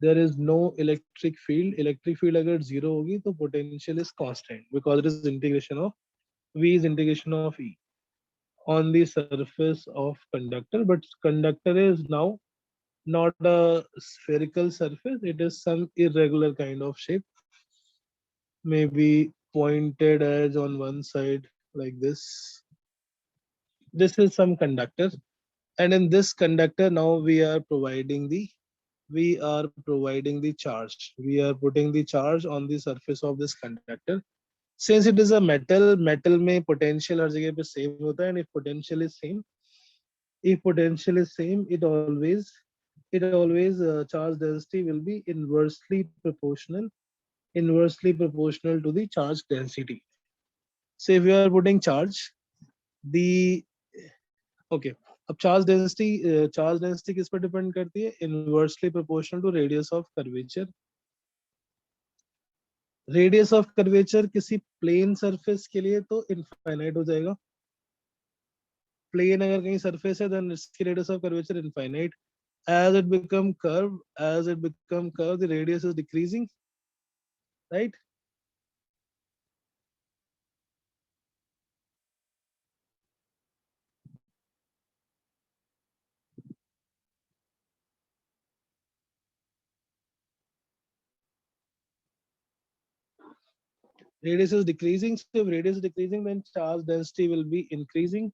there is no electric field. Electric field अगर zero होगी तो potential is constant because it is integration of V is integration of E on the surface of conductor. But conductor is now not a spherical surface, it is some irregular kind of shape, maybe pointed edge on one side like this. This is some conductor, and in this conductor now we are providing the charge. We are putting the charge on the surface of this conductor. Since it is a metal में potential हर जगह पे same होता है, and if potential is same, it always charge density will be inversely proportional to the charge density. So if you are putting charge, the okay, अब charge density किस पर depend करती है? Inversely proportional to radius of curvature. Radius of curvature किसी plane surface के लिए तो infinite हो जाएगा. प्लेन अगर कहीं सरफेस है देन इसकी radius of curvature infinite. as it become curve the radius is decreasing, right? Radius is decreasing, so if radius is decreasing then charge density will be increasing.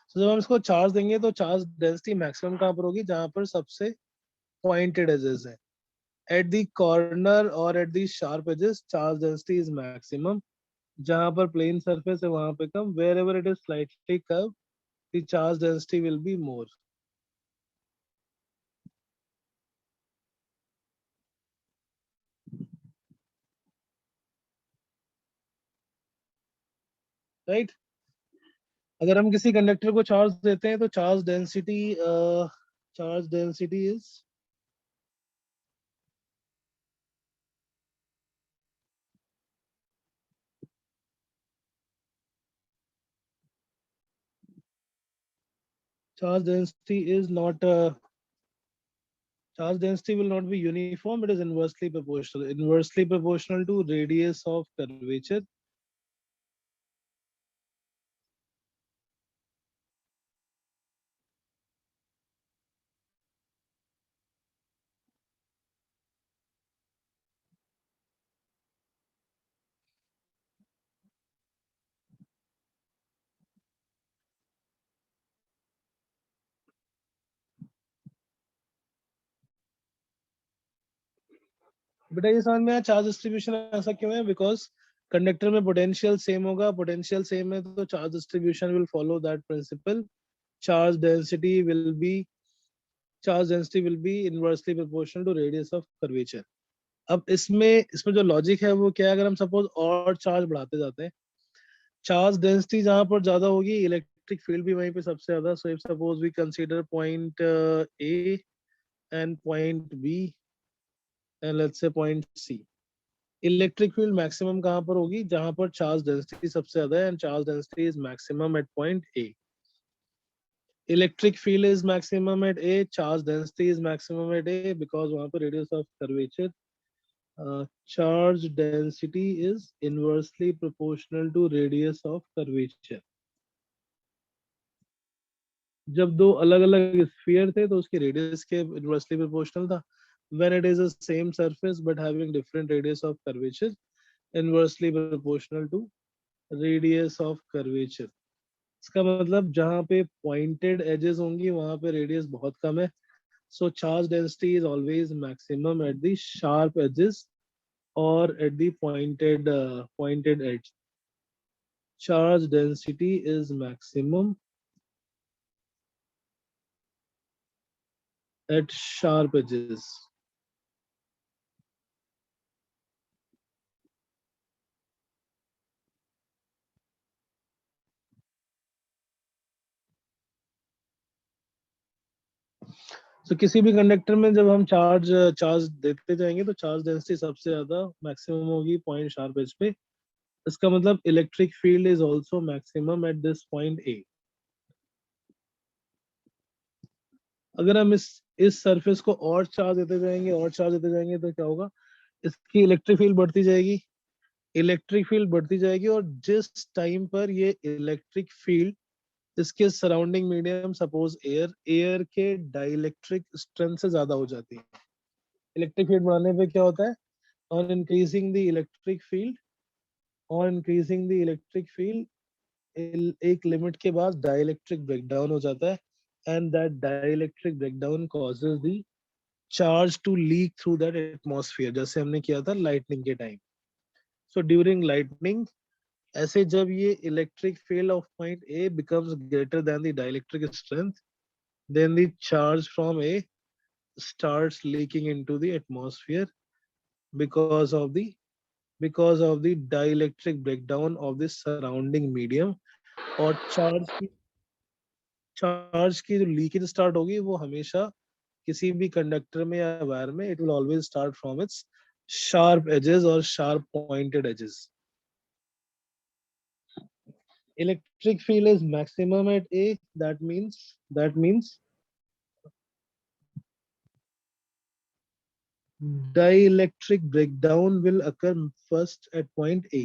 So जब हम इसको charge देंगे तो charge density maximum कहाँ पर होगी? जहां पर सबसे पॉइंटेड एजेस है. At the corner or at the sharp edges, charge density is maximum. जहां पर plane surface है वहां पे कम. Wherever it is slightly curved, the charge density will be more. Right? अगर हम किसी कंडक्टर को चार्ज देते हैं तो charge density is charge density is not charge density will not be uniform. It is inversely proportional to radius of curvature. बेटा ये समझ में आया चार्ज डिस्ट्रीब्यूशन ऐसा क्यों है? बिकॉज कंडक्टर में पोटेंशियल सेम होगा, पोटेंशियल सेम है तो charge distribution will follow that principle. Charge density will be inversely proportional to radius of curvature. अब इसमें जो लॉजिक है वो क्या है? अगर हम सपोज और चार्ज बढ़ाते जाते हैं, चार्ज डेंसिटी जहां पर ज्यादा होगी इलेक्ट्रिक फील्ड भी वहीं पे सबसे ज्यादा. So if suppose we consider point A and point B and let's say point C, electric field maximum कहां पर होगी? जहां पर चार्ज डेंसिटी सबसे ज्यादा है, and charge density is maximum at point A. Electric field is maximum at A, charge density is maximum at A because वहां पर radius of curvature. Charge density is inversely proportional to radius of curvature. जब दो अलग अलग sphere थे तो उसके radius के इनवर्सली प्रोपोर्शनल था. When it is a same surface but having different radius of curvature, inversely proportional to radius of curvature. इसका मतलब जहां पे pointed edges होंगी वहां पे radius बहुत कम है. So charge density is always maximum at the sharp edges or at the pointed edge. Charge density is maximum at sharp edges. So किसी भी कंडक्टर में जब हम चार्ज देते जाएंगे तो चार्ज डेंसिटी सबसे ज्यादा मैक्सिमम होगी पॉइंट शार्प एज पे. इसका मतलब electric field is also maximum at this point A. अगर हम इस सरफेस को और चार्ज देते जाएंगे तो क्या होगा, इसकी इलेक्ट्रिक फील्ड बढ़ती जाएगी. इलेक्ट्रिक फील्ड बढ़ती जाएगी और जिस टाइम पर ये इलेक्ट्रिक फील्ड इसके surrounding medium suppose air air के डाइलेक्ट्रिक स्ट्रेंथ से ज्यादा हो जाती है. इलेक्ट्रिक फील्ड बढ़ाने पे क्या होता है, on increasing the electric field on increasing the electric field एक लिमिट के बाद डाइलेक्ट्रिक ब्रेकडाउन हो जाता है. And that dielectric breakdown causes the charge to leak through that atmosphere, जैसे हमने किया था लाइटनिंग के टाइम. सो ड्यूरिंग लाइटनिंग, ऐसे जब ये electric field of point A becomes greater than the dielectric strength, then the charge from A starts leaking into the atmosphere because of the dielectric breakdown of the surrounding medium. और charge की जो leakage start होगी वो हमेशा किसी भी conductor में या वायर में it will always start from its sharp edges or sharp pointed edges. Electric field is maximum at A. That means dielectric breakdown will occur first at point A.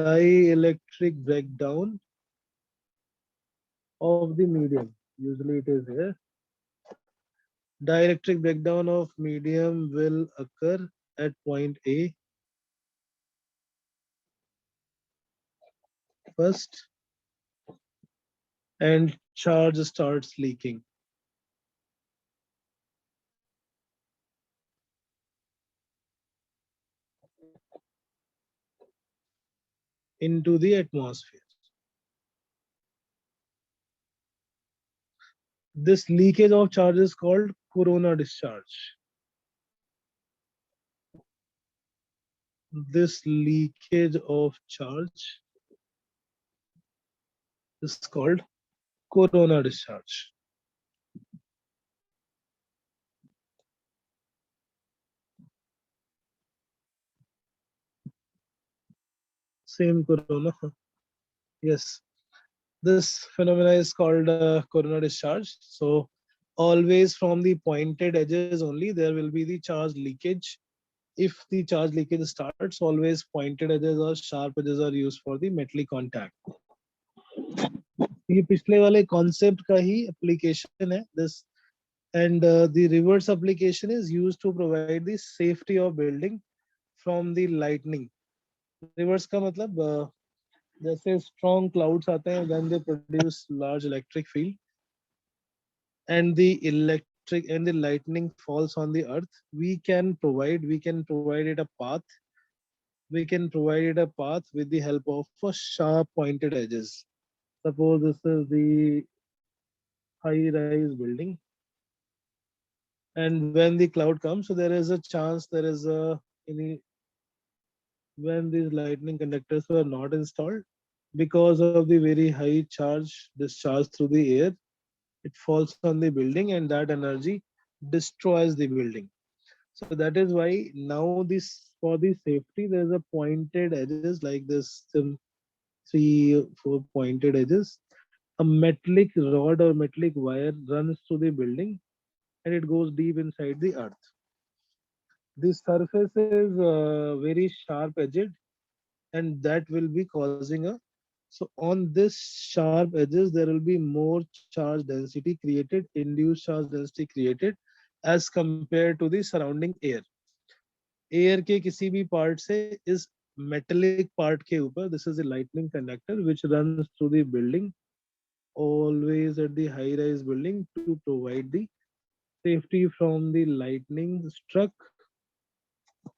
Dielectric breakdown of the medium. Usually it is here. Dielectric breakdown of medium will occur at point A first and charge starts leaking. Into the atmosphere. This leakage of charge is called corona discharge. This leakage of charge is called corona discharge. Same corona. Yes. This phenomena is called corona discharge. So always from the pointed edges only there will be the charge leakage. If the charge leakage starts, always pointed edges or sharp edges are used for the metallic contact. ये पिछले वाले concept का ही application है this, and the reverse application is used to provide the safety of building from the lightning. Reverse का मतलब जैसे strong clouds आते हैं when they produce large electric field and the lightning falls on the earth, we can provide it a path. We can provide it a path with the help of a sharp pointed edges. Suppose this is the high rise building, and when the cloud comes, so there is a chance when these lightning conductors were not installed, because of the very high charge discharge through the air, it falls on the building and that energy destroys the building. So that is why now this, for the safety, there is a pointed edges like this, 3 4 pointed edges. A metallic rod or metallic wire runs through the building and it goes deep inside the earth. This surface is very sharp edged and that will be causing a, so on this sharp edges there will be more charge density created, induced charge density created as compared to the surrounding air. Air के किसी भी part से इस metallic part के ऊपर, this is the lightning conductor which runs through the building always at the high rise building to provide the safety from the lightning struck.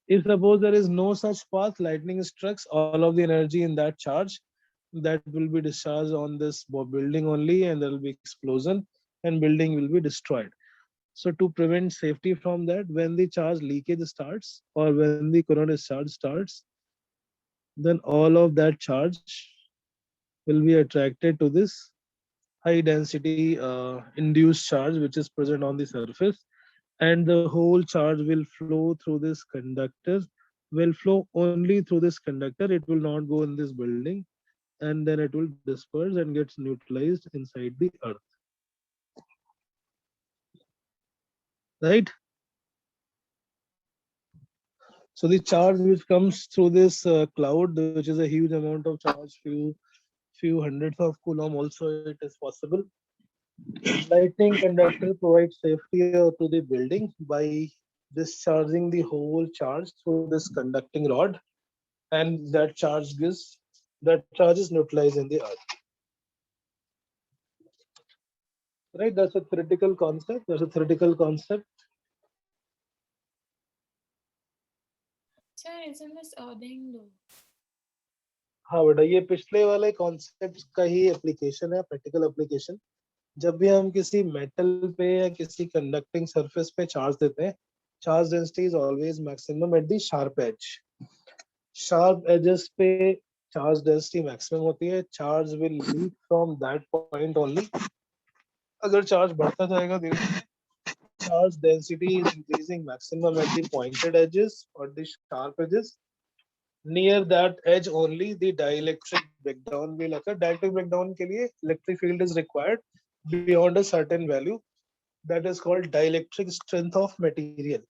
If suppose there is no such path, lightning strikes, all of the energy in that charge that will be discharged on this building only and there will be explosion and building will be destroyed. So to prevent safety from that, when the charge leakage starts or when the corona discharge starts, then all of that charge will be attracted to this high density induced charge which is present on the surface, and the whole charge will flow through this conductor, will flow only through this conductor. It will not go in this building, and then it will disperse and gets neutralized inside the earth. Right? So the charge which comes through this cloud, which is a huge amount of charge, few hundreds of coulomb, also it is possible. Lightning conductor provides safety to the building by discharging the whole charge through this conducting rod, and that charge is neutralized in the earth. Right? That's a theoretical concept. That's a theoretical concept.
Sir, isn't this earthing though?
हाँ बेटा, ये पिछले वाले concept का ही application है, practical application. जब भी हम किसी मेटल पे या किसी कंडक्टिंग सरफेस पे चार्ज देते हैं, charge density is always maximum at the sharp edge. Sharp edges पे चार्ज डेंसिटी मैक्सिमम होती है। Charge will leak from that point only. अगर चार्ज बढ़ता जाएगा धीरे धीरे, charge density is increasing maximum at the pointed edges और the sharp edges. Near that edge only the dielectric breakdown will occur. Dielectric breakdown के लिए electric field is required beyond a certain value, that is called dielectric strength of material.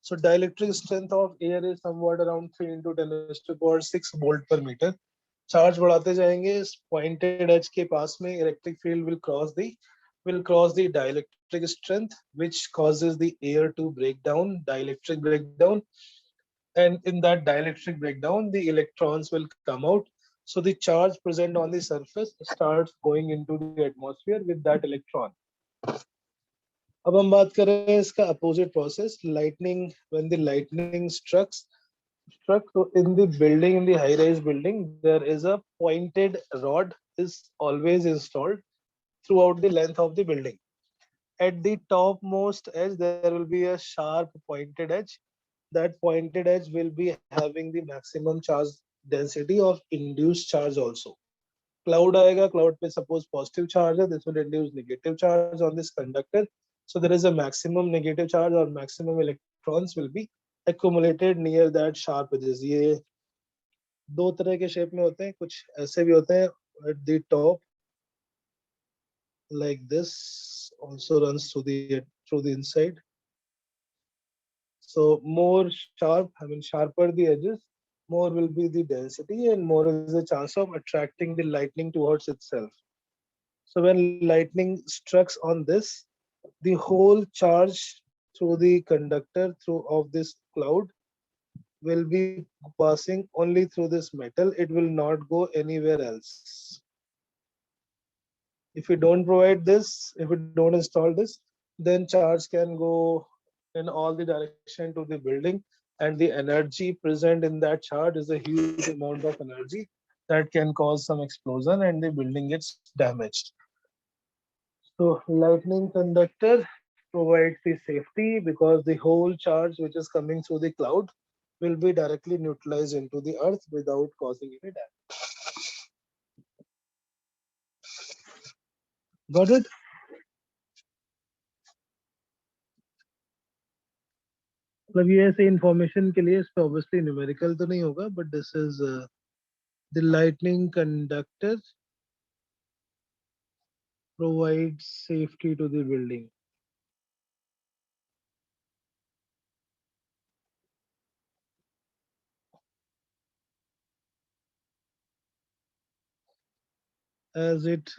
So dielectric strength of air is somewhat around 3 into 10⁻6 volt per meter. Charge बढ़ाते जाएंगे, इस pointed edge के पास में electric field will cross the dielectric strength, which causes the air to break down, dielectric breakdown. And in that dielectric breakdown, the electrons will come out. So the charge present on the surface starts going into the atmosphere with that electron. अब हम बात कर रहे हैं इसका opposite process, lightning. When the lightning struck, so in the building, in the high-rise building, there is a pointed rod is always installed throughout the length of the building. At the topmost edge, there will be a sharp pointed edge. That pointed edge will be having the maximum charge density of induced charge also. Cloud आएगा, cloud पे suppose positive charge है, this will induce negative charge on this conductor. So there is a maximum negative charge or maximum electrons will be accumulated near that sharp edges. ये दो तरह के shape में होते हैं, कुछ ऐसे भी होते हैं at the top like this, also runs through the inside. So more sharp, I mean sharper the edges, more will be the density and more is the chance of attracting the lightning towards itself. So when lightning strikes on this, the whole charge through the conductor through of this cloud will be passing only through this metal. It will not go anywhere else. If we don't provide this, if we don't install this, then charge can go in all the direction to the building, and the energy present in that charge is a huge amount of energy that can cause some explosion and the building gets damaged. So lightning conductor provides the safety because the whole charge which is coming through the cloud will be directly neutralized into the earth without causing any damage. Got it? मतलब ये ऐसे information के लिए, इस पे obviously numerical तो नहीं होगा, but this is the lightning conductor provides safety to the building. As it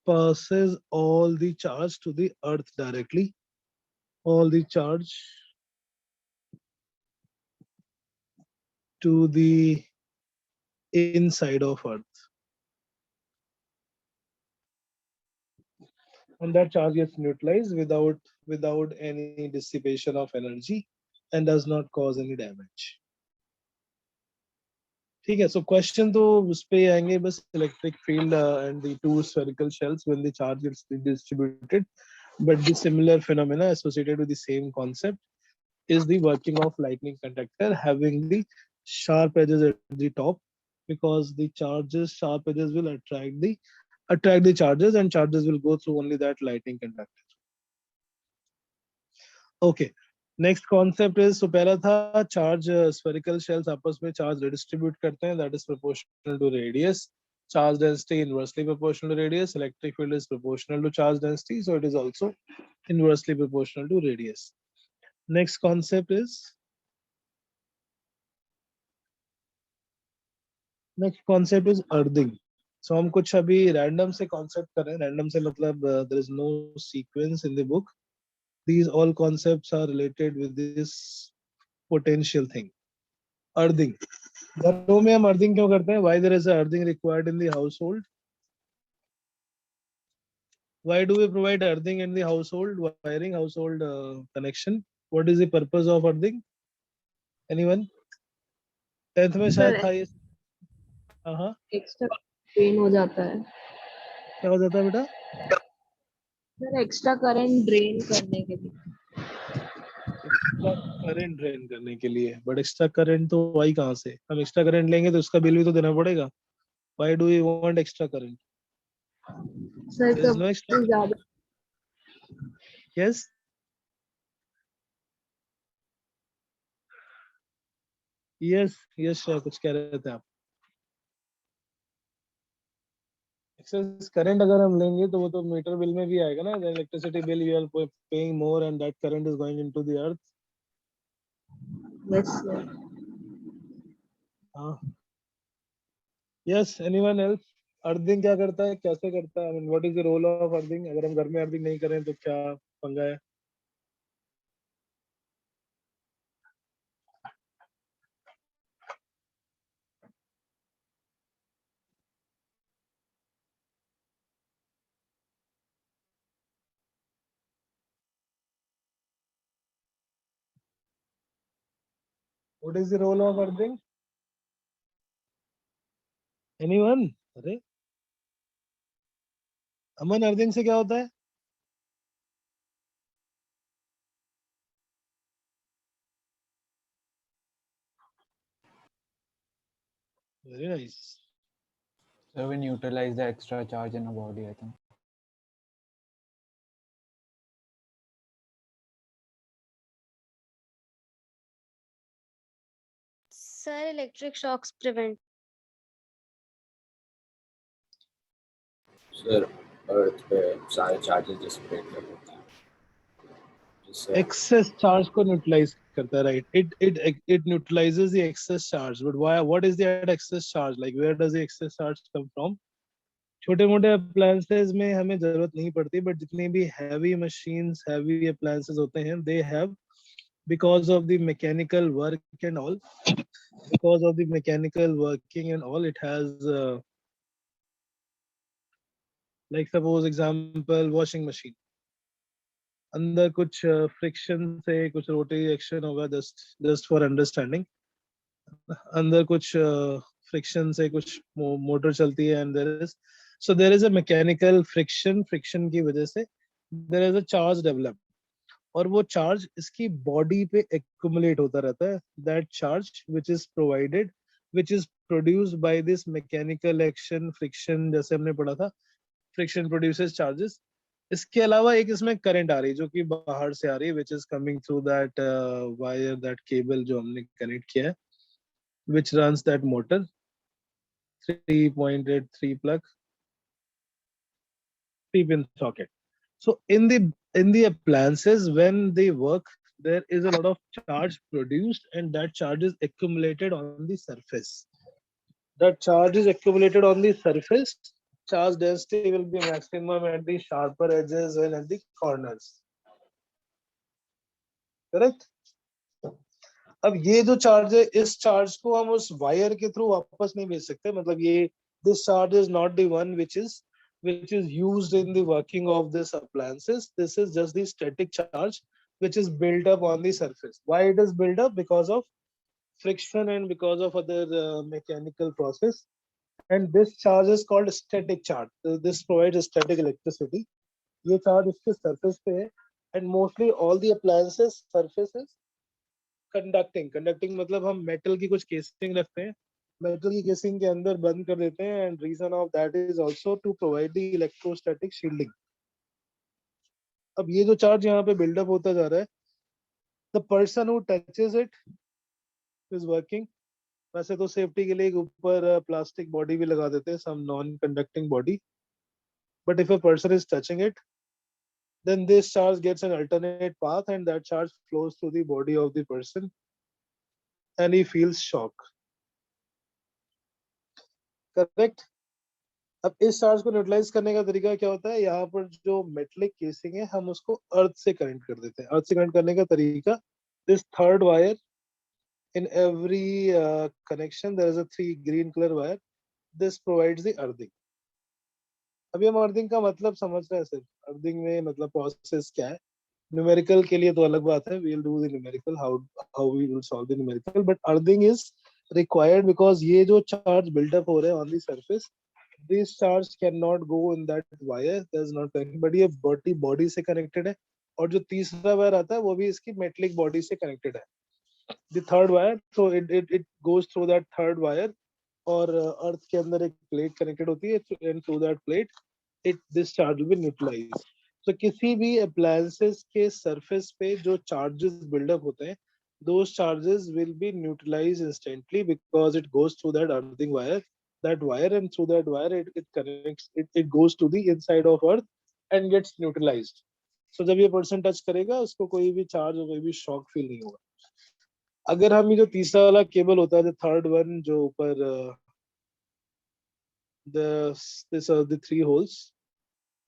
passes all the charge to the earth directly, all the charge to the inside of earth, and that charge gets neutralized without any dissipation of energy and does not cause any damage. ठीक है, so question तो उस पे आएंगे बस, electric field and the two spherical shells when the charge gets distributed, but the similar phenomena associated with the same concept is the working of lightning conductor having the sharp edges at the top because the charges, sharp edges will attract the charges, and charges will go through only that lightning conductor. Okay. Next concept is, तो पहला था charge spherical shells आपस में charge redistribute करते हैं, that is proportional to radius. Charge density inversely proportional to radius. Electric field is proportional to charge density, so it is also inversely proportional to radius. Next concept is earthing. So हम कुछ अभी random से concept कर रहे हैं. Random से मतलब there is no sequence in the book. These all concepts are related with this potential thing. Earthing. घरों में हम अर्थिंग क्यों करते हैं? Why there is a earthing required in the household? Why do we provide earthing in the household wiring, household connection? What is the purpose of earthing? Anyone? 10th में शायद था ये. हाँ,
एक्स्ट्रा ड्रेन हो जाता है
क्या हो जाता है बेटा?
सर, एक्स्ट्रा करंट ड्रेन करने के लिए.
एक्स्ट्रा करंट ड्रेन करने के लिए. बट एक्स्ट्रा करंट तो आई कहाँ से? हम एक्स्ट्रा करंट लेंगे तो उसका बिल भी तो देना पड़ेगा. Why do we want extra current?
Sir
There is no extra.
ज्यादा
Yes. Yes. Yes. कुछ कह रहे थे आप. एक्सेस करंट अगर हम लेंगे तो वो तो मीटर बिल में भी आएगा ना. The electricity bill you are paying more and that current is going into the earth.
Yes sir.
हाँ. Yes. Anyone else? अर्थिंग क्या करता है, कैसे करता है? I mean, what is the role of earthing? अगर हम घर में अर्थिंग नहीं करें तो क्या पंगा है? What is the role of earthing? Anyone? अरे अमन, अर्थिंग से क्या होता है? Very nice.
So we neutralize the extra charge in a body, I think.
Sir, electric shocks prevent.
Sir earth पे सारे चार्जेस डिसिपेट कर देते हैं जिससे
Excess charge को neutralize करता है, right? It neutralizes the excess charge. But why? What is the excess charge? Like where does the excess charge come from? छोटे मोटे appliances में हमें जरूरत नहीं पड़ती, but जितनी भी heavy machines, heavy appliances होते हैं, they have, because of the mechanical work and all, because of the mechanical working and all, it has like suppose example washing machine. अंदर कुछ फ्रिक्शन से कुछ रोटरी एक्शन होगा, just for understanding. अंदर कुछ friction से कुछ मोटर चलती है and there is a mechanical friction की वजह से there is a charge develop, और वो चार्ज इसकी बॉडी पे एक्यूमुलेट होता रहता है. That charge which is provided, which is produced by this mechanical action friction, जैसे हमने पढ़ा था, फ्रिक्शन प्रोड्यूसेस चार्जेस. इसके अलावा एक इसमें करंट आ रही है जो कि बाहर से आ रही है, which is coming through that wire, that cable जो हमने कनेक्ट किया है, विच runs that motor 3.83 plug 3-pin socket. So in the appliances, when they work, there is a lot of charge produced and that charge is accumulated on the surface. That charge is accumulated on the surface. Charge density will be maximum at the sharper edges and at the corners. Correct? अब ये जो charge है, इस charge को हम उस wire के through वापस नहीं भेज सकते. मतलब ये this charge is not the one which is used in the working of this appliances. This is just the static charge which is built up on the surface. Why it is built up? Because of friction and because of other mechanical process. And this charge is called static charge. So this provides static electricity. ये charge इसके surface पे है, and mostly all the appliances surfaces conducting मतलब हम metal की कुछ casing रखते हैं, मेटल की केसिंग के अंदर बंद कर देते हैं and reason of that is also to provide the electrostatic shielding. अब ये जो चार्ज यहाँ पे बिल्डअप होता जा रहा है, the person who touches it is working. वैसे तो सेफ्टी के लिए एक ऊपर प्लास्टिक बॉडी भी लगा देते हैं, some non conducting body, but if a person is touching it, then this charge gets an alternate path and that charge flows through the body of the person and he feels shock. Correct? अब इस charge को neutralise करने का तरीका क्या होता है, यहाँ पर जो मेटलिक केसिंग है हम उसको अर्थ से कनेक्ट कर देते हैं। अर्थ से कनेक्ट करने का तरीका, this third wire, in every connection there is a 3 green color wire, this provides the earthing. अभी हम अर्थिंग का मतलब समझ रहे हैं सिर्फ, अर्थिंग में मतलब प्रोसेस क्या है। न्यूमेरिकल के लिए तो अलग बात है, we will do the numerical, how we will solve the numerical, but earthing is required because ये जो चार्ज बिल्डअप हो रहे हैं on the surface, this charge can not go in that wire, there is not connected, but ये body से connected है। और जो तीसरा वायर आता है वो भी इसकी मेटलिक बॉडी से कनेक्टेड है, the third wire, so it goes through that third wire. और अर्थ के अंदर एक प्लेट कनेक्टेड होती है and through that plate this charge will be neutralised. तो किसी भी अप्लायंसेस के सरफेस पे जो चार्जेस बिल्डअप होते हैं, those charges will be neutralized instantly because it goes through that earthing wire, and through that wire it connects, it goes to the inside of earth and gets neutralized. So जब ये person touch करेगा उसको कोई भी charge और कोई भी shock feel नहीं होगा। अगर हम ये जो तीसरा वाला केबल होता है, थर्ड वन जो ऊपर the 3 holes,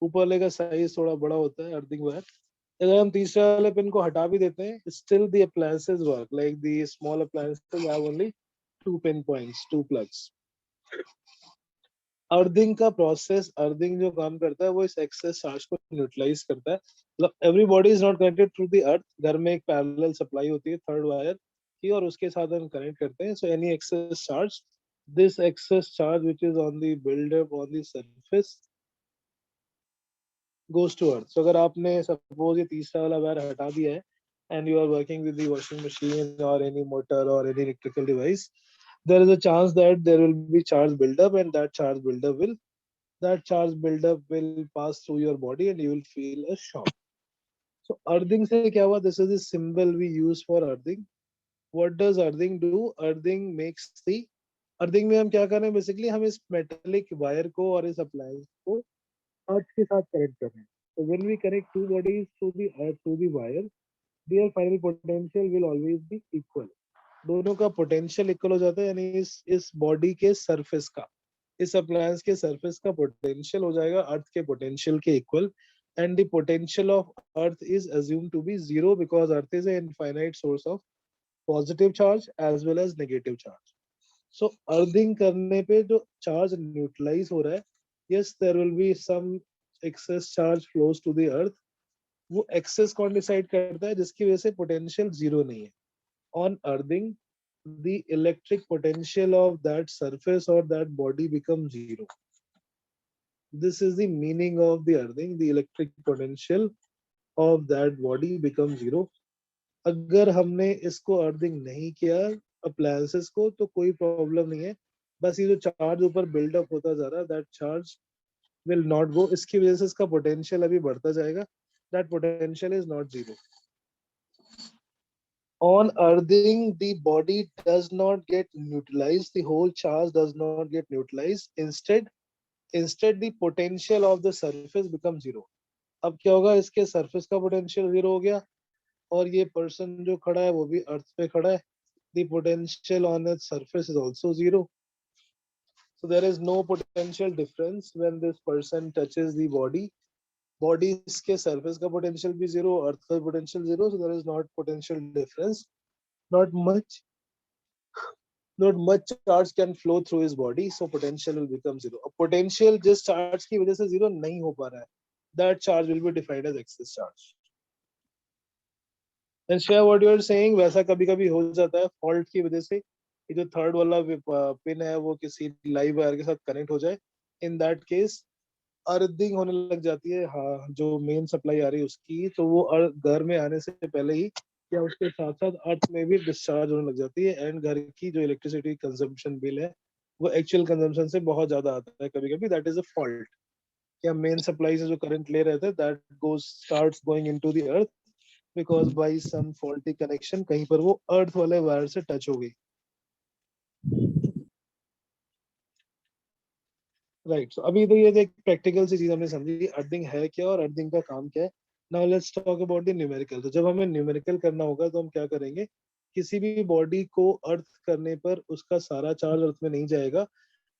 ऊपर वाले का साइज थोड़ा बड़ा होता है अर्थिंग वायर, अगर हम तीसरे वाले पिन को हटा भी देते हैं, still the appliances work like the small appliances have only 2 pin points, 2 plugs. Earthing का प्रोसेस, अर्थिंग जो काम करता है वो इस एक्सेस चार्ज को न्यूट्रलाइज करता है। मतलब everybody is not connected through the earth, घर में एक पैरेलल सप्लाई होती है थर्ड वायर की और उसके साथ हम कनेक्ट करते हैं। So any excess charge, this excess charge which is on the buildup on the surface goes to earth. So अगर आपने suppose ये तीसरा वाला वायर हटा दिया है and you are working with the washing machine or any motor or any electrical device, there is a chance that there will be charge buildup and that charge buildup will pass through your body and you will feel a shock. So earthing से क्या हुआ? This is the symbol we use for earthing. What does earthing do? Earthing makes the, earthing में हम क्या कर रहे हैं, basically हम इस metallic wire को और इस appliance को अर्थ के साथ कनेक्ट कर रहे हैं। So when we connect two bodies to the earth, to the wire, their final potential will always be equal. दोनों का पोटेंशियल इक्वल हो जाता है, यानी इस बॉडी के सरफेस का, इस अप्लायंस के सरफेस का पोटेंशियल हो जाएगा अर्थ के पोटेंशियल के equal, and the potential of earth is assumed to be 0 because earth is an infinite source of positive charge as well as negative charge. So earthing करने पे जो चार्ज न्यूट्रलाइज हो रहा है, yes there will be some excess charge flows to the earth, वो excess कौन decide करता है, जिसकी वजह से पोटेंशियल 0 नहीं है। on earthing the electric potential of that surface or that body becomes 0. This is the meaning of the earthing, the electric potential of that body becomes 0. अगर हमने इसको अर्थिंग नहीं किया अप्लायंसेस को तो कोई प्रॉब्लम नहीं है, बस ये जो चार्ज ऊपर बिल्डअप होता जा रहा है, that charge will not go, इसकी वजह से इसका पोटेंशियल अभी बढ़ता जाएगा, that potential is not 0. On earthing the body does not get neutralized, the whole charge does not get neutralized, instead the potential of the surface becomes 0. अब क्या होगा, इसके सरफेस का पोटेंशियल 0 हो गया और ये पर्सन जो खड़ा है वो भी अर्थ पे खड़ा है, the potential on its surface is also 0. So there is no potential difference when this person touches the body. Body के surface का potential भी 0, earth का potential 0, so there is not potential difference. Not much charge can flow through his body, so potential will become 0. अब potential जिस charge की वजह से 0 नहीं हो पा रहा है, that charge will be defined as excess charge. And Shreya, what you are saying, वैसा कभी-कभी हो जाता है fault की वजह से, ये जो थर्ड वाला पिन है वो किसी लाइव वायर के साथ कनेक्ट हो जाए, इन दैट केस अर्थिंग होने लग जाती है, हाँ जो मेन सप्लाई आ रही है उसकी, तो वो घर में आने से पहले ही या उसके साथ साथ अर्थ में भी डिस्चार्ज होने लग जाती है एंड घर की जो इलेक्ट्रिसिटी कंजम्पशन बिल है वो एक्चुअल कंजम्पशन से बहुत ज्यादा आता है कभी कभी, दैट इज अ फॉल्ट। क्या मेन सप्लाई से जो करंट ले रहे थे that goes starts going into the earth because by some faulty connection कहीं पर वो अर्थ वाले वायर से टच हो गई। राइट, सो अभी तो ये एक प्रैक्टिकल सी चीज हमने समझी, अर्थिंग है क्या और अर्थिंग का काम क्या है। Now let's talk about the numerical. तो जब हमें न्यूमेरिकल करना होगा तो हम क्या करेंगे, किसी भी बॉडी को अर्थ करने पर उसका सारा चार्ज अर्थ में नहीं जाएगा,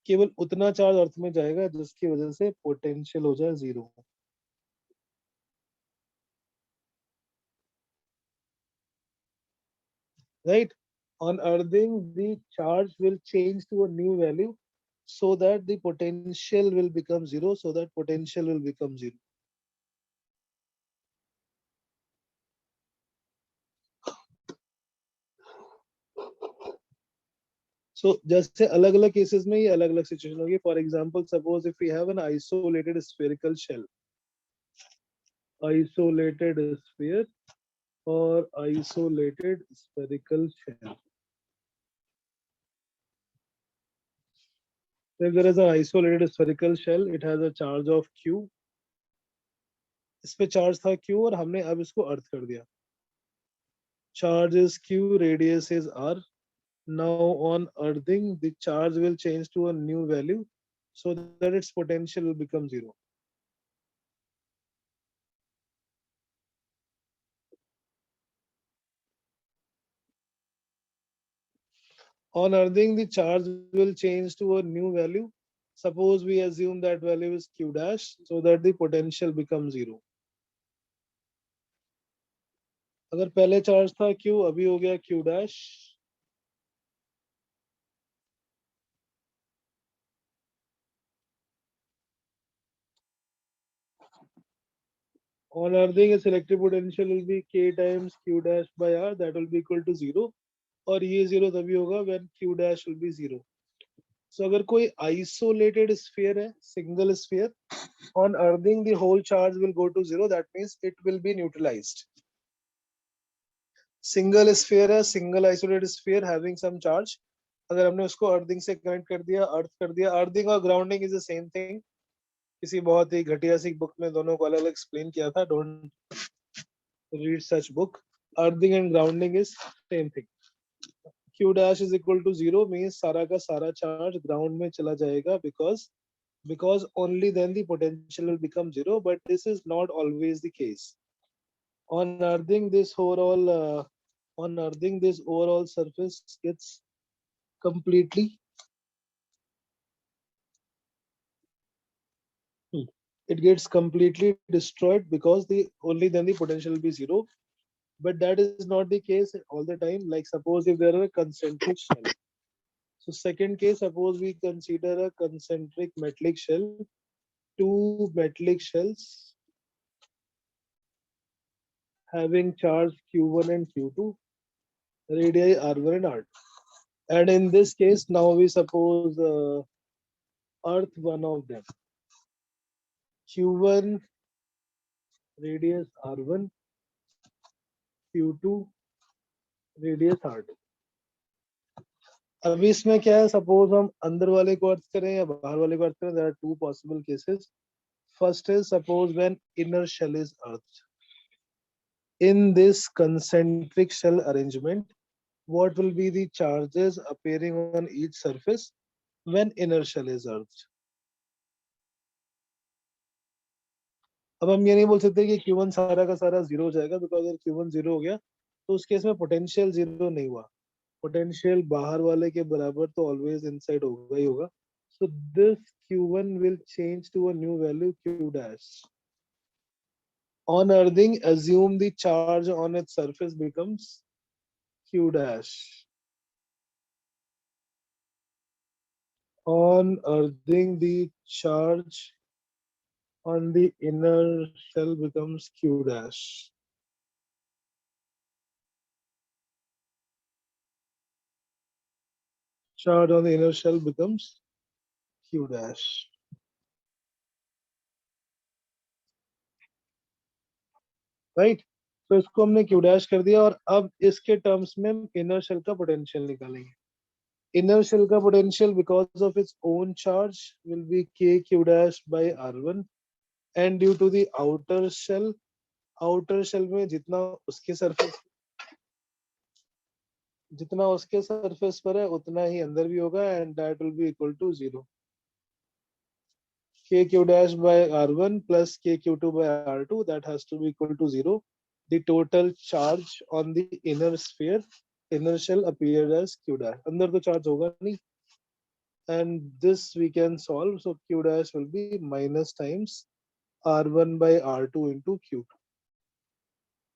केवल उतना चार्ज अर्थ में जाएगा जिसकी वजह से पोटेंशियल हो जाए zero. Right, on earthing the charge will change to a new value so that the potential will become zero, so that potential will become zero. So जैसे अलग अलग केसेस में ये अलग अलग सिचुएशन होगी। For example suppose if we have an isolated spherical shell, isolated sphere or isolated spherical shell. If there is an isolated spherical shell, it has a charge of q. इस पे charge था q और हमने अब इसको अर्थ कर दिया। Charge is q, radius is r. Now on earthing, the charge will change to a new value so that its potential will become zero. On earthing, the charge will change to a new value. Suppose we assume that value is q dash so that the potential becomes zero. अगर पहले charge था q, अभी हो गया q dash, on earthing its electric potential will be k times q dash by r, that will be equal to zero. और ये zero तभी होगा when q dash will be zero. So अगर कोई isolated sphere है, single sphere, on earthing the whole charge will go to zero, that means it will be neutralized. Single sphere है, single isolated sphere having some charge, अगर हमने उसको earthing से connect कर दिया, अर्थ कर दिया, अर्थिंग और grounding is the same thing. किसी बहुत ही घटिया सी बुक में दोनों को अलग अलग एक्सप्लेन किया था, don't read such book. Earthing and grounding is same thing. q dash is equal to zero means सारा का सारा चार्ज ग्राउंड में चला जाएगा because only then the potential will become zero, but this is not always the case. On earthing this overall surface gets completely it gets completely destroyed because the only then the potential will be zero, but that is not the case all the time. Like suppose if there are a concentric shell, so second case, suppose we consider a concentric metallic shell, two metallic shells having charge q1 and q2, radii r1 and r2, and in this case now we suppose earth one of them, q1 radius r1, q2 radius r2. अभी इसमें क्या है, suppose हम अंदर वाले को earth करें या बाहर वाले को अर्थ करें, there are two possible cases. First is suppose when inner shell is earth. In this concentric shell arrangement, what will be the charges appearing on each surface when inner shell is earthed? अब हम ये नहीं बोल सकते कि Q1 सारा का सारा जीरो हो जाएगा, बिकॉज अगर Q1 जीरो हो गया तो उस केस में पोटेंशियल जीरो नहीं हुआ, पोटेंशियल बाहर वाले के बराबर तो ऑलवेज इनसाइड होगा ही होगा. So this Q1 will change to a new value Q dash. On earthing, assume the charge on its surface becomes Q dash. On earthing, the charge on the inner shell becomes Q dash. Charge on the inner shell becomes Q dash. Right? तो इसको हमने Q dash कर दिया और अब इसके terms में हम इनर शेल का पोटेंशियल निकालेंगे. inner shell का potential because of its own charge will be k q dash by r1 and due to the outer shell में जितना उसके सरफेस पर है उतना ही अंदर भी होगा and that will be equal to 0. kq dash by r1 plus kq2 by r2 that has to be equal to 0. The total charge on the inner sphere inner shell appeared as q dash. अंदर तो charge होगा नहीं. And this we can solve. So q dash will be minus times r1 by r2 into q2.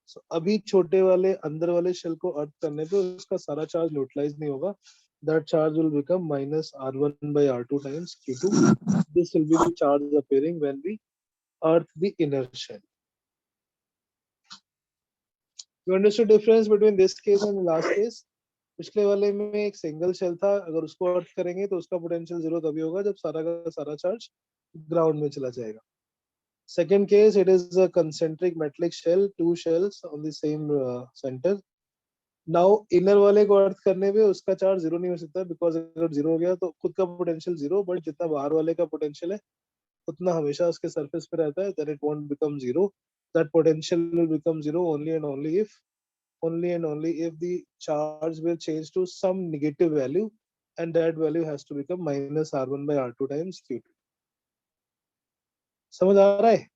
So अभी छोटे वाले अंदर वाले shell को अर्थ करने पे उसका सारा चार्ज न्यूट्रलाइज नहीं होगा. That charge will become minus r1 by r2 times q2. This will be the charge appearing when we earth the inner shell. You understood the difference between this case and the last case? पिछले वाले में एक single shell था, अगर उसको अर्थ करेंगे तो उसका पोटेंशियल जीरो तभी होगा जब सारा का सारा चार्ज ग्राउंड में चला जाएगा. Second case, it is a concentric metallic shell, two shells on the same center. Now inner वाले को अर्थ करने पे उसका चार्ज जीरो नहीं हो सकता because अगर जीरो हो गया तो खुद का पोटेंशियल जीरो, बट जितना बाहर वाले का पोटेंशियल है उतना हमेशा उसके सरफेस पे रहता है. Then it won't become zero. That potential will become zero only and only if the charge will change to some negative value, and that value has to become minus r1 by r2 times q2. समझ आ रहा है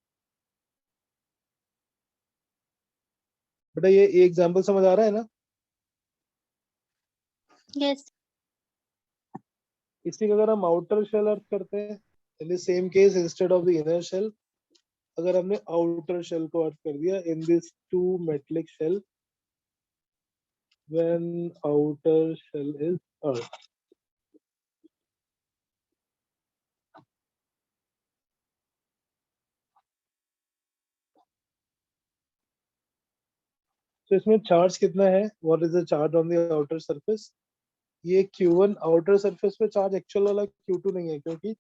बेटा? ये example समझ आ रहा है ना?
Yes.
इसी का अगर हम आउटर शेल अर्थ करते हैं, in the same case instead of the inner shell, अगर हमने आउटर शेल को अर्थ कर दिया in this two metallic shell, when outer shell is earth, तो इसमें चार्ज कितना है? What is the charge on the outer surface? ये Q1 outer surface पे चार्ज एक्चुअल वाला Q2 नहीं है, क्योंकि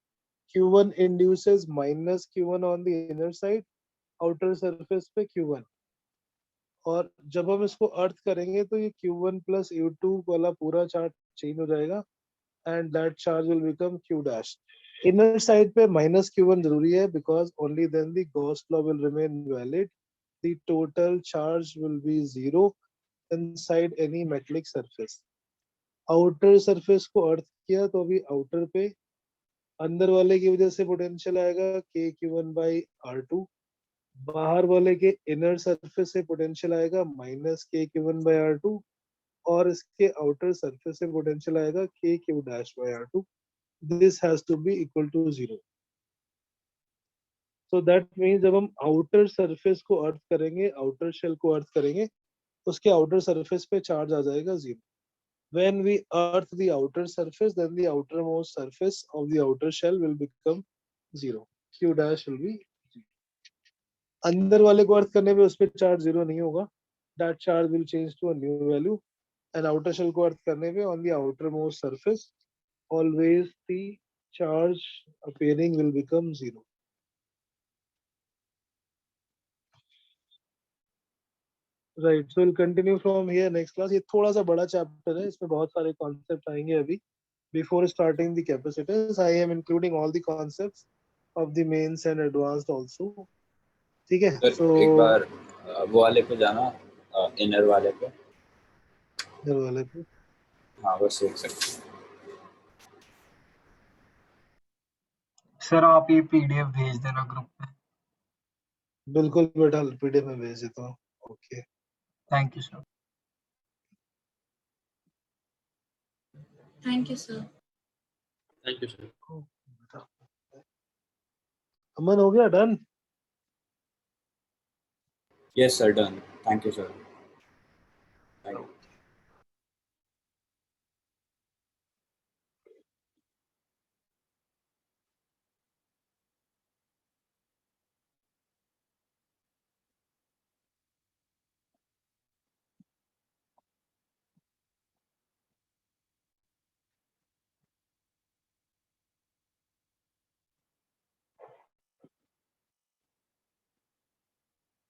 Q1 induces minus Q1 on the inner side, outer surface पे Q1. और जब हम इसको अर्थ करेंगे तो ये Q1 plus U2 वाला पूरा चार्ज चेंज हो जाएगा and that charge will become Q dash. Inner side पे minus Q1 जरूरी है because only then the Gauss law will remain valid. The total charge will be zero inside any metallic surface. Outer surface को अर्थ किया तो अभी outer पे अंदर वाले की वजह से पोटेंशियल आएगा k q1 by r2. बाहर वाले के इनर सरफेस से पोटेंशियल आएगा minus k q1 by r2 और इसके आउटर सरफेस से पोटेंशियल आएगा k q dash by r2. This has to be equal to 0. So that means जब हम आउटर सरफेस को अर्थ करेंगे, आउटर शेल को अर्थ करेंगे, उसके आउटर सरफेस पे चार्ज आ जाएगा 0. When we earth the outer surface, then the outermost surface of the outer shell will become 0. Q dash will be 0. अंदर वाले को अर्थ करने पे उस पे चार्ज 0 नहीं होगा. That charge will change to a new value. And outer shell को अर्थ करने पे on the outermost surface, always the charge appearing will become 0. Right. So we'll continue from here next class. ये थोड़ा सा बड़ा चैप्टर है, इसमें बहुत सारे कॉन्सेप्ट आएंगे अभी. Before starting the capacitors, I am including all the concepts of the mains and advanced also. ठीक है?
सर एक बार वो वाले पे जाना, इनर वाले पे.
इनर वाले पे.
हाँ बस एक सेकंड.
सर आप ये पीडीएफ भेज देना ग्रुप में.
बिल्कुल बेटा, पीडीएफ में भेज देता हूँ. Okay.
Thank you sir.
Thank you, sir.
Thank you sir.
Aman हो गया? Done?
Yes sir, done. Thank you sir.